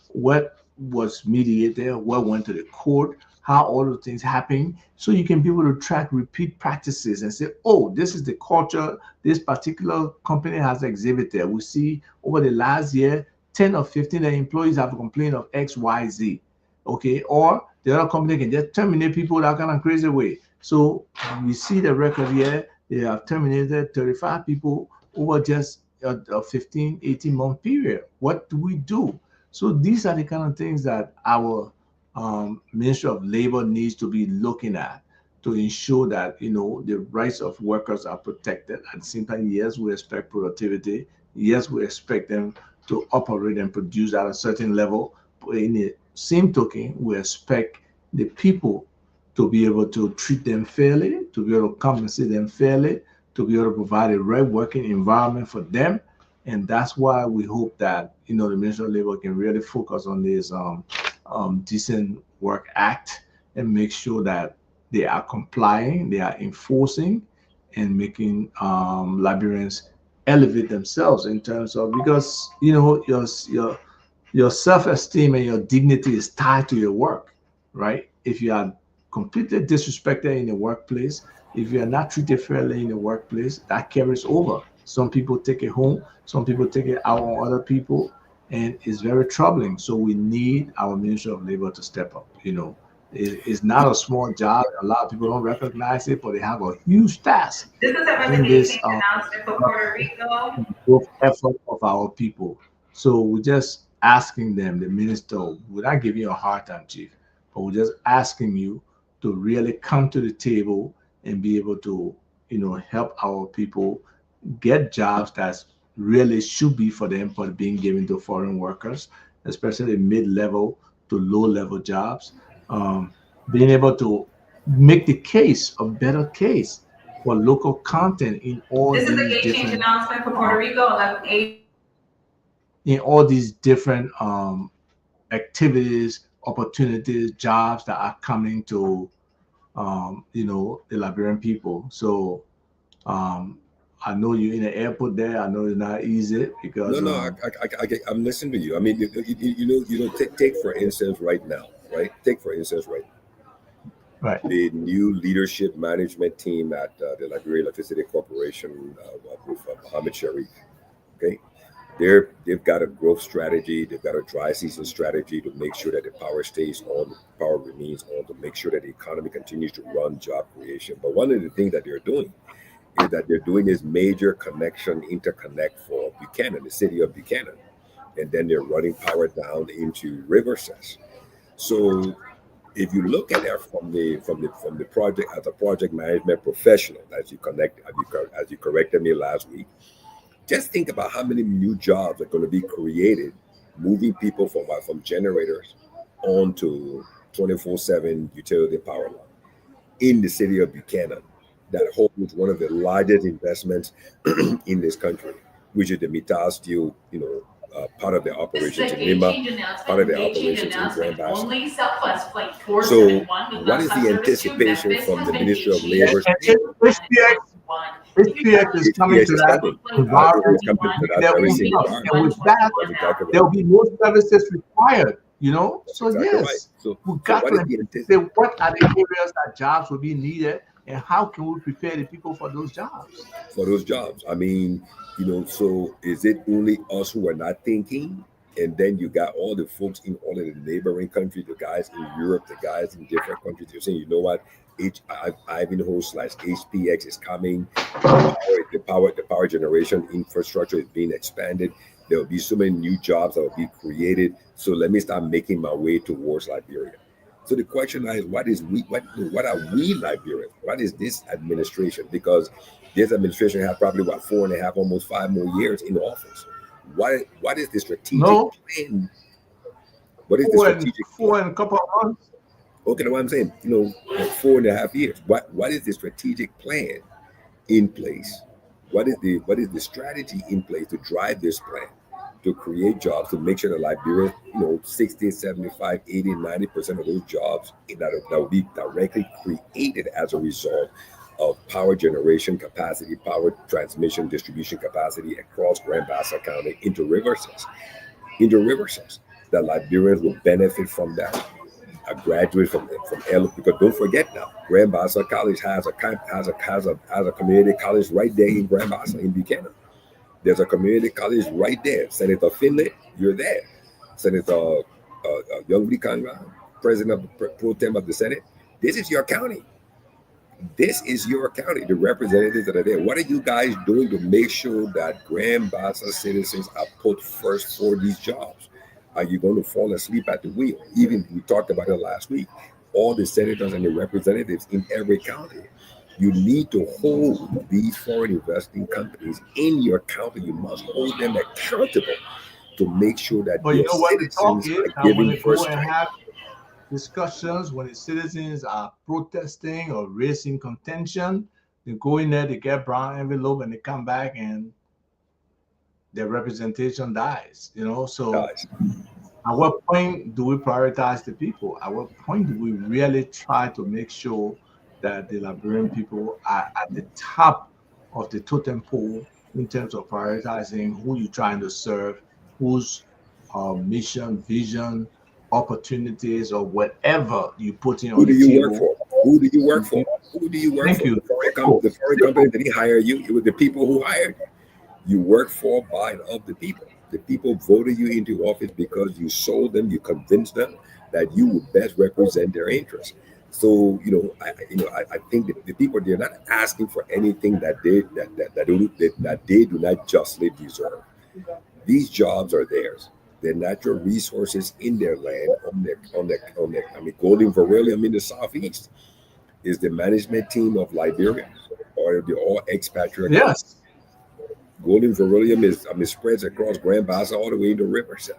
What was mediated, what went to the court, how all the things happen, so you can be able to track repeat practices and say, oh, this is the culture this particular company has exhibited. We see over the last year, 10 or 15 employees have complained of X, Y, Z. Okay, or the other company can just terminate people that kind of crazy way. So we see the record here. They have terminated 35 people over just a 15, 18-month period. What do we do? So these are the kind of things that our Ministry of Labor needs to be looking at to ensure that the rights of workers are protected. At the same time, yes, we expect productivity. Yes, we expect them to operate and produce at a certain level. But in the same token, we expect the people to be able to treat them fairly, to be able to compensate them fairly, to be able to provide a right working environment for them. And that's why we hope that the Ministry of Labor can really focus on this Decent Work Act and make sure that they are complying, they are enforcing, and making Liberians elevate themselves in terms of, because your self-esteem and your dignity is tied to your work, right? If you are completely disrespected in the workplace, if you are not treated fairly in the workplace, that carries over. Some people take it home, some people take it out on other people, and it's very troubling. So we need our Ministry of Labor to step up. It's not a small job. A lot of people don't recognize it, but they have a huge task This is a in this announcement for Puerto Rico. growth effort of our people. So we're just asking them, the minister, we're not giving you a hard time, Chief, but we're just asking you to really come to the table and be able to, help our people get jobs that really should be for them, but being given to foreign workers, especially mid-level to low-level jobs. Being able to make the case, a better case for local content in all This these is a game change announcement for Puerto Rico, 11/8. In all these different activities, opportunities, jobs that are coming to the Liberian people. So I know you're in the airport there. I know it's not easy because I'm listening to you. I mean, take for instance right now, right? Right. The new leadership management team at the Liberia Electricity Corporation with Mohammed Sharif. Okay, they've got a growth strategy. They've got a dry season strategy to make sure that the power stays on, the power remains on, to make sure that the economy continues to run, job creation. But one of the things that they're doing is that they're doing this major interconnect for Buchanan, the city of Buchanan, and then they're running power down into Riverside. So if you look at it from the project as a project management professional, as you corrected me last week, just think about how many new jobs are going to be created, moving people from generators onto 24/7 utility power line in the city of Buchanan, that holds one of the largest investments in this country, which is the Mittal Steel, part of the operations in Lima, part of the operations in Grand Bassa. So what is the anticipation from the Ministry of Labor? HPX is coming to that environment, and with that, there will be more services required. So exactly yes, right. So we've got to say what are the areas that jobs will be needed, and how can we prepare the people for those jobs? I mean, so is it only us who are not thinking? And then you got all the folks in all of the neighboring countries, the guys in Europe, the guys in different countries. You're saying, you know what? Ivanhoe/HPX is coming. The power generation infrastructure is being expanded. There will be so many new jobs that will be created. So let me start making my way towards Liberia. So the question is, what are we Liberians? What is this administration? Because this administration has probably 4.5, almost 5 more years in office. What is the strategic plan? What is the strategic four and a couple of months? Okay, what I'm saying, 4.5 years. What is the strategic plan in place? What is the strategy in place to drive this plan, to create jobs, to make sure that Liberia, 60, 75, 80, 90% of those jobs that will be directly created as a result of power generation capacity, power transmission, distribution capacity across Grand Bassa County into Riverside, that Liberians will benefit from that. A graduate from LO, because don't forget now, Grand Bassa College has a community college right there in Grand Bassa in Buchanan. There's a community college right there. Senator Finley, you're there. Senator Youngvi Kanga, President of the Pro Tem of the Senate. This is your county. The representatives that are there. What are you guys doing to make sure that Grand Bassa citizens are put first for these jobs? Are you going to fall asleep at the wheel? Even we talked about it last week. All the senators and the representatives in every county, you need to hold these foreign investing companies in your county. You must hold them accountable to make sure that your citizens are given first strike. Discussions when the citizens are protesting or raising contention, they go in there, they get brown envelope, and they come back and their representation dies. So at what point do we prioritize the people? At what point do we really try to make sure that the Liberian people are at the top of the totem pole in terms of prioritizing who you're trying to serve, whose mission, vision, opportunities, or whatever you put in on the table. Who do you work for? The foreign company that hire you, it was the people who hired you. You work for, by, and of the people. The people voted you into office because you sold them, you convinced them that you would best represent their interests. So I think that the people, they're not asking for anything that they do not justly deserve. These jobs are theirs. Their natural resources in their land, I mean, Golden Beryllium in the southeast is the management team of Liberia, or the all expatriate. Yes. Golden Beryllium spreads across Grand Bassa all the way into Riverside.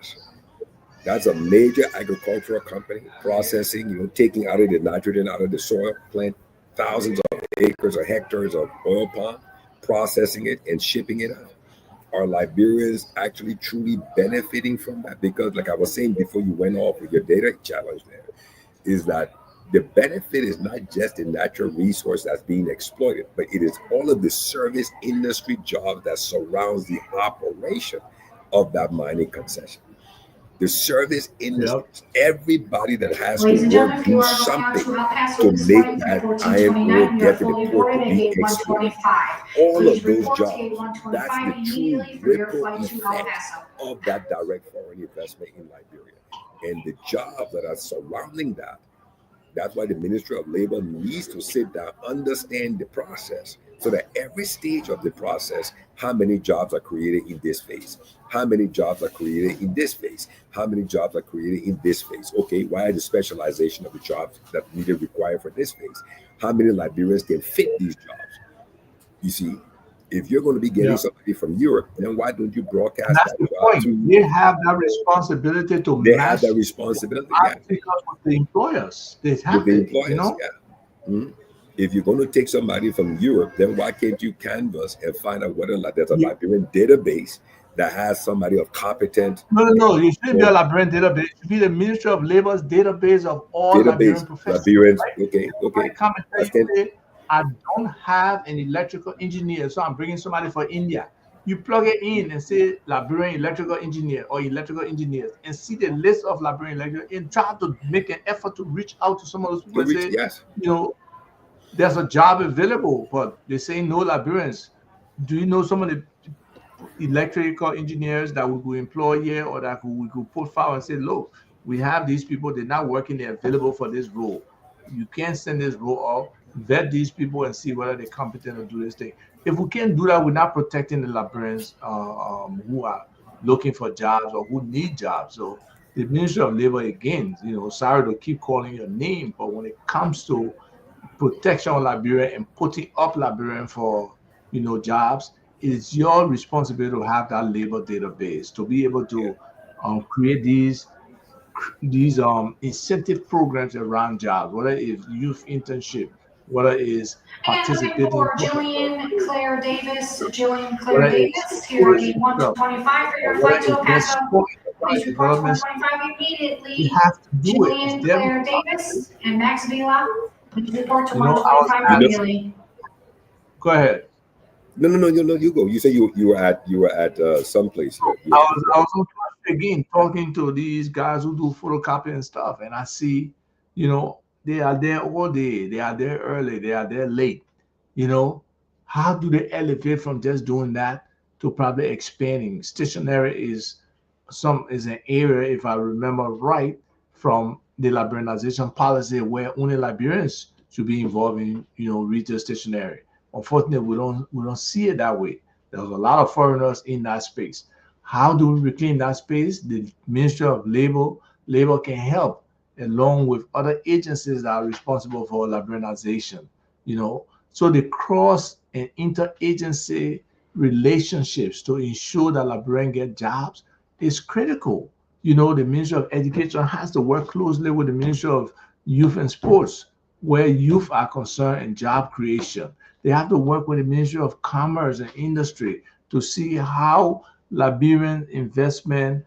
That's a major agricultural company, processing, taking out of the nitrogen out of the soil, plant thousands of acres or hectares of oil palm, processing it and shipping it out. Are Liberians actually truly benefiting from that? Because, like I was saying before you went off with your data challenge there, is that the benefit is not just the natural resource that's being exploited, but it is all of the service industry jobs that surrounds the operation of that mining concession. The service industry, everybody that has to work, do something to make that iron ore get to the port to be exported. All of those jobs, that's the true ripple effect of that direct foreign investment in Liberia. And the jobs that are surrounding that, that's why the Ministry of Labor needs to sit down, understand the process, so that every stage of the process, how many jobs are created in this phase? How many jobs are created in this phase? How many jobs are created in this phase? Okay, why the specialization of the jobs that needed required for this phase? How many Liberians can fit these jobs? You see, if you're going to be getting somebody from Europe, then why don't you broadcast that's that the job point. to? They have that responsibility to They have that responsibility. because of the employers. They With have the it, employers, Mhm. If you're going to take somebody from Europe, then why can't you canvass and find out whether there's a Liberian database that has somebody of competent? No. You shouldn't be a Liberian database. It should be the Ministry of Labor's database of all Liberian professionals. Liberians, right? okay. Come and tell you, I don't have an electrical engineer, so I'm bringing somebody for India. You plug it in and say Liberian electrical engineer or electrical engineers, and see the list of Liberian electrical, and try to make an effort to reach out to some of those people and say, Yes. There's a job available, but they say no Liberians. Do you know some of the electrical engineers that we could employ here, or that we could put forward and say, look, we have these people, they're not working, they're available for this role. You can't send this role off, vet these people and see whether they're competent to do this thing. If we can't do that, we're not protecting the Liberians who are looking for jobs or who need jobs. So the Ministry of Labor, again, sorry to keep calling your name, but when it comes to protection of Liberia and putting up Liberian for jobs, it's your responsibility to have that labor database to be able to create these incentive programs around jobs, whether it's youth internship, whether it's participating. Jillian Claire Davis, here again, 125 for your flight to El Paso. Please report to 125 immediately. You have to do Jillian it. Claire Davis and Max Vila, please report to 125 immediately. Go ahead. No, you go. You say you were at someplace here. I was on again talking to these guys who do photocopy and stuff, and I see, they are there all day, they are there early, they are there late. How do they elevate from just doing that to probably expanding? Stationery is an area, if I remember right, from the liberalization policy where only Liberians should be involved in, retail stationery. Unfortunately, we don't see it that way. There's a lot of foreigners in that space. How do we reclaim that space? The Ministry of Labor can help, along with other agencies that are responsible for liberalization. So the cross and interagency relationships to ensure that Liberians get jobs is critical. The Ministry of Education has to work closely with the Ministry of Youth and Sports, where youth are concerned in job creation. They have to work with the Ministry of Commerce and Industry to see how Liberian investment,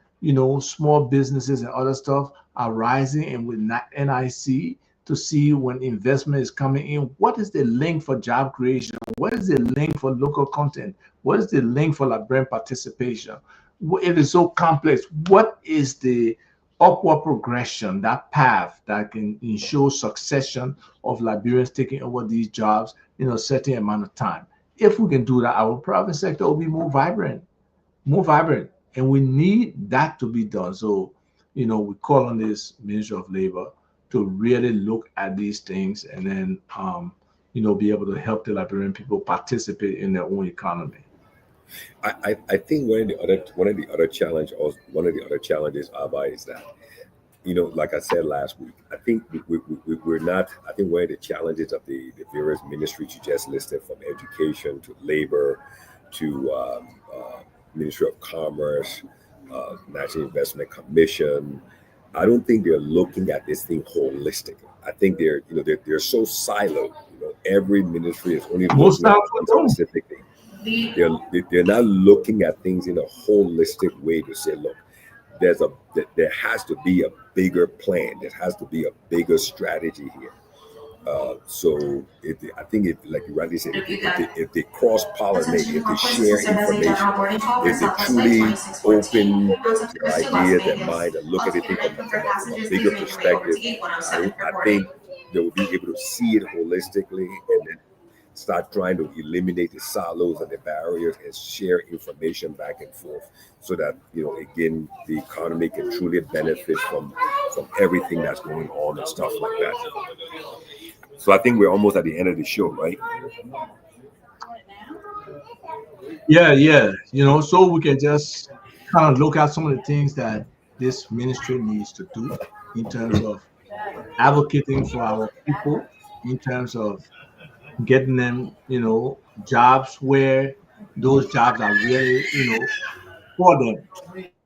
small businesses and other stuff are rising, and with NIC to see when investment is coming in, what is the link for job creation? What is the link for local content? What is the link for Liberian participation? It is so complex. What is the upward progression, that path that can ensure succession of Liberians taking over these jobs in a certain amount of time? If we can do that, our private sector will be more vibrant, And we need that to be done. So, we call on this Ministry of Labor to really look at these things and then, be able to help the Liberian people participate in their own economy. I think one of the other challenges, Abba, is that, like I said last week, I think we're not. I think one of the challenges of the various ministries you just listed, from education to labor to Ministry of Commerce, National Investment Commission, I don't think they're looking at this thing holistically. I think they're so siloed. Every ministry is only looking at one specific thing. They're not looking at things in a holistic way to say, look, there has to be a bigger plan. There has to be a bigger strategy here. So I think like you rightly said, if they cross-pollinate, if they share information, if they truly open their idea, their mind, and look at it from a bigger perspective, I think they will be able to see it holistically and then start trying to eliminate the silos and the barriers and share information back and forth, so that again, the economy can truly benefit from everything that's going on and stuff like that. So I think we're almost at the end of the show, right? Yeah. So we can just kind of look at some of the things that this ministry needs to do in terms of advocating for our people, in terms of getting them, jobs where those jobs are really, for them.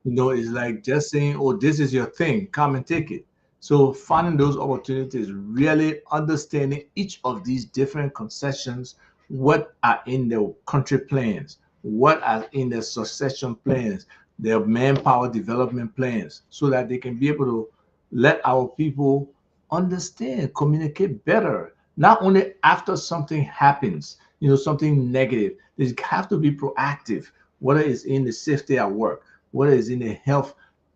It's like just saying, oh, this is your thing, come and take it. So finding those opportunities, really understanding each of these different concessions, what are in the country plans, what are in the succession plans, their manpower development plans, so that they can be able to let our people understand, communicate better, not only after something happens, something negative. They have to be proactive, whether it's in the safety at work, whether it's in the health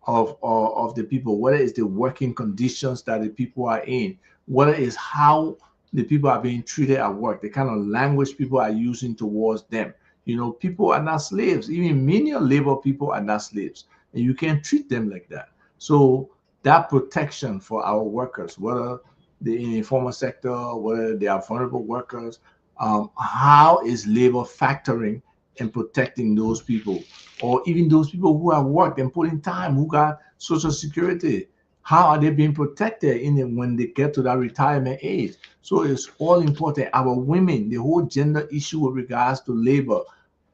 of the people, whether it's the working conditions that the people are in, whether it's how the people are being treated at work, the kind of language people are using towards them. People are not slaves. Even menial labor people are not slaves, and you can't treat them like that. So that protection for our workers, whether they're in the informal sector, whether they are vulnerable workers, how is labor factoring and protecting those people, or even those people who have worked and put in time, who got Social Security? How are they being protected when they get to that retirement age? So it's all important. Our women, the whole gender issue with regards to labor,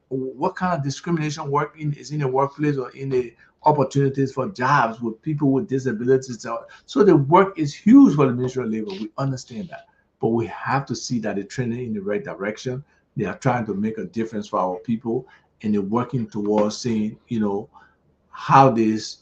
what kind of discrimination is in the workplace or in the opportunities for jobs with people with disabilities? So the work is huge for the Ministry of Labor. We understand that, but we have to see that they're trending in the right direction. They are trying to make a difference for our people, and they're working towards seeing, how this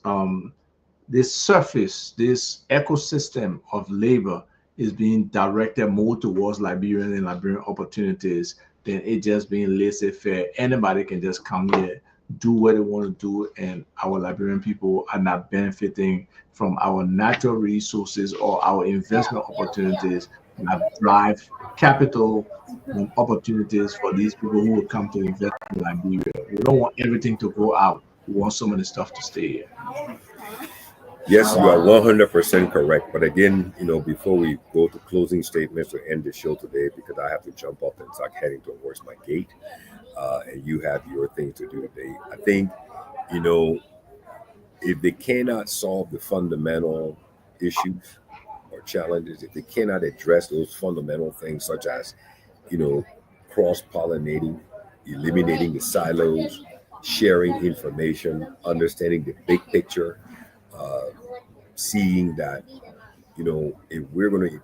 surface, this ecosystem of labor is being directed more towards Liberian and Liberian opportunities than it just being laissez-faire. Anybody can just come here, do what they want to do, and our Liberian people are not benefiting from our natural resources or our investment opportunities that drive capital and opportunities for these people who will come to invest in Liberia. We don't want everything to go out. We want some of the stuff to stay here. Yes, you are 100% correct. But again, before we go to closing statements to end the show today, because I have to jump up and start heading towards my gate, and you have your things to do today, I think, if they cannot solve the fundamental issues or challenges, if they cannot address those fundamental things, such as, cross-pollinating, eliminating the silos, sharing information, understanding the big picture, seeing that, if we're going to,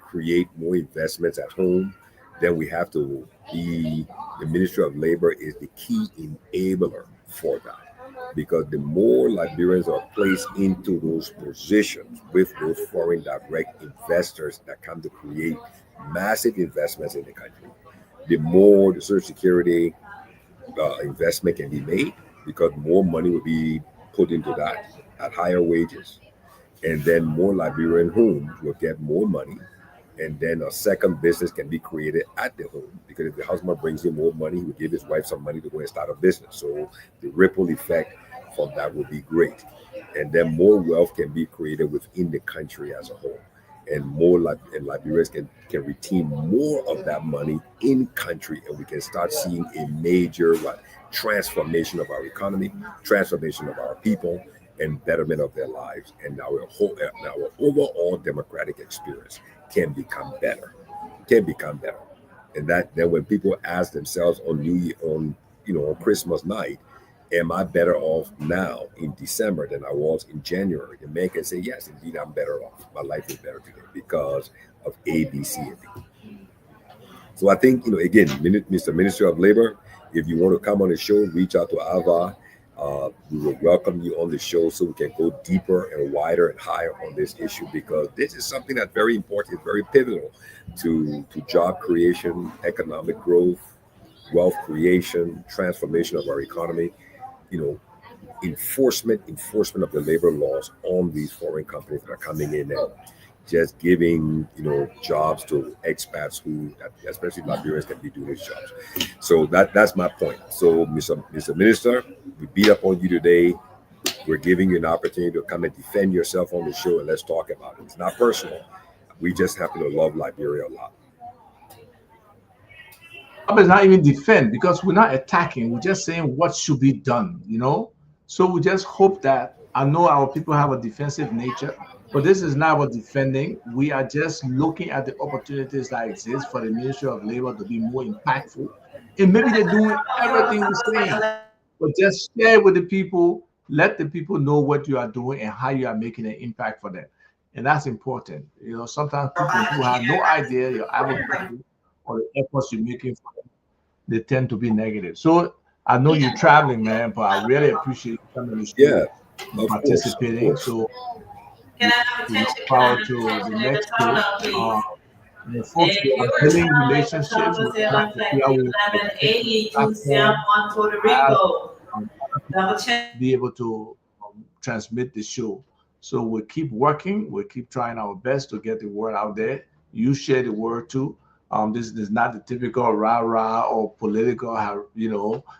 create more investments at home, then we have to be, the Ministry of Labor is the key enabler for that. Because the more Liberians are placed into those positions with those foreign direct investors that come to create massive investments in the country, the more the Social Security investment can be made, because more money will be put into that at higher wages. And then more Liberian homes will get more money And then a second business can be created at the home, because if the husband brings in more money, he will give his wife some money to go and start a business. So the ripple effect from that will be great. And then more wealth can be created within the country as a whole. And Liberians can retain more of that money in country, and we can start seeing a major transformation of our economy, transformation of our people, and betterment of their lives. And our overall democratic experience can become better. And that then when people ask themselves on Christmas night, am I better off now in December than I was in January? The man can say, yes, indeed, I'm better off. My life is better today because of A, B, C, and D. So I think, again, Mr. Minister of Labor, if you want to come on the show, reach out to Ava. We will welcome you on the show so we can go deeper and wider and higher on this issue, because this is something that's very important, very pivotal to job creation, economic growth, wealth creation, transformation of our economy. Enforcement of the labor laws on these foreign companies that are coming in and just giving, jobs to expats who, especially Liberians, can be doing these jobs. So that's my point. So, Mr. Minister, we beat up on you today. We're giving you an opportunity to come and defend yourself on the show, and let's talk about it. It's not personal. We just happen to love Liberia a lot. It's not even defend, because we're not attacking. We're just saying what should be done, So we just hope that, I know our people have a defensive nature, but this is not about defending. We are just looking at the opportunities that exist for the Ministry of Labor to be more impactful. And maybe they're doing everything we're saying, but just share with the people, let the people know what you are doing and how you are making an impact for them. And that's important. Sometimes people who have no idea your advocacy or the efforts you're making for them, they tend to be negative. So I know you're traveling, man, but I really appreciate you coming to the show, participating. So we look forward to the next show. Folks who are building relationships with be able to transmit the show. So we'll keep working. We'll keep trying our best to get the word out there. You share the word too. This is not the typical rah-rah or political,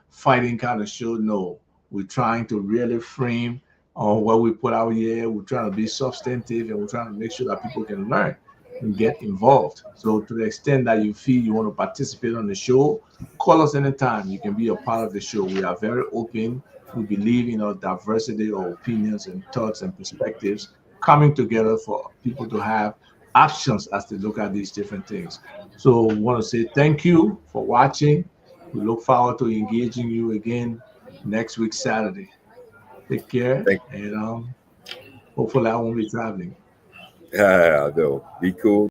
fighting kind of show. No, we're trying to really frame what we put out here. We're trying to be substantive, and we're trying to make sure that people can learn and get involved. So to the extent that you feel you want to participate on the show, call us anytime. You can be a part of the show. We are very open. We believe in diversity of opinions and thoughts and perspectives coming together for people to have options as they look at these different things. So we want to say thank you for watching. We look forward to engaging you again next week, Saturday. Take care. And hopefully I won't be traveling. No, be cool.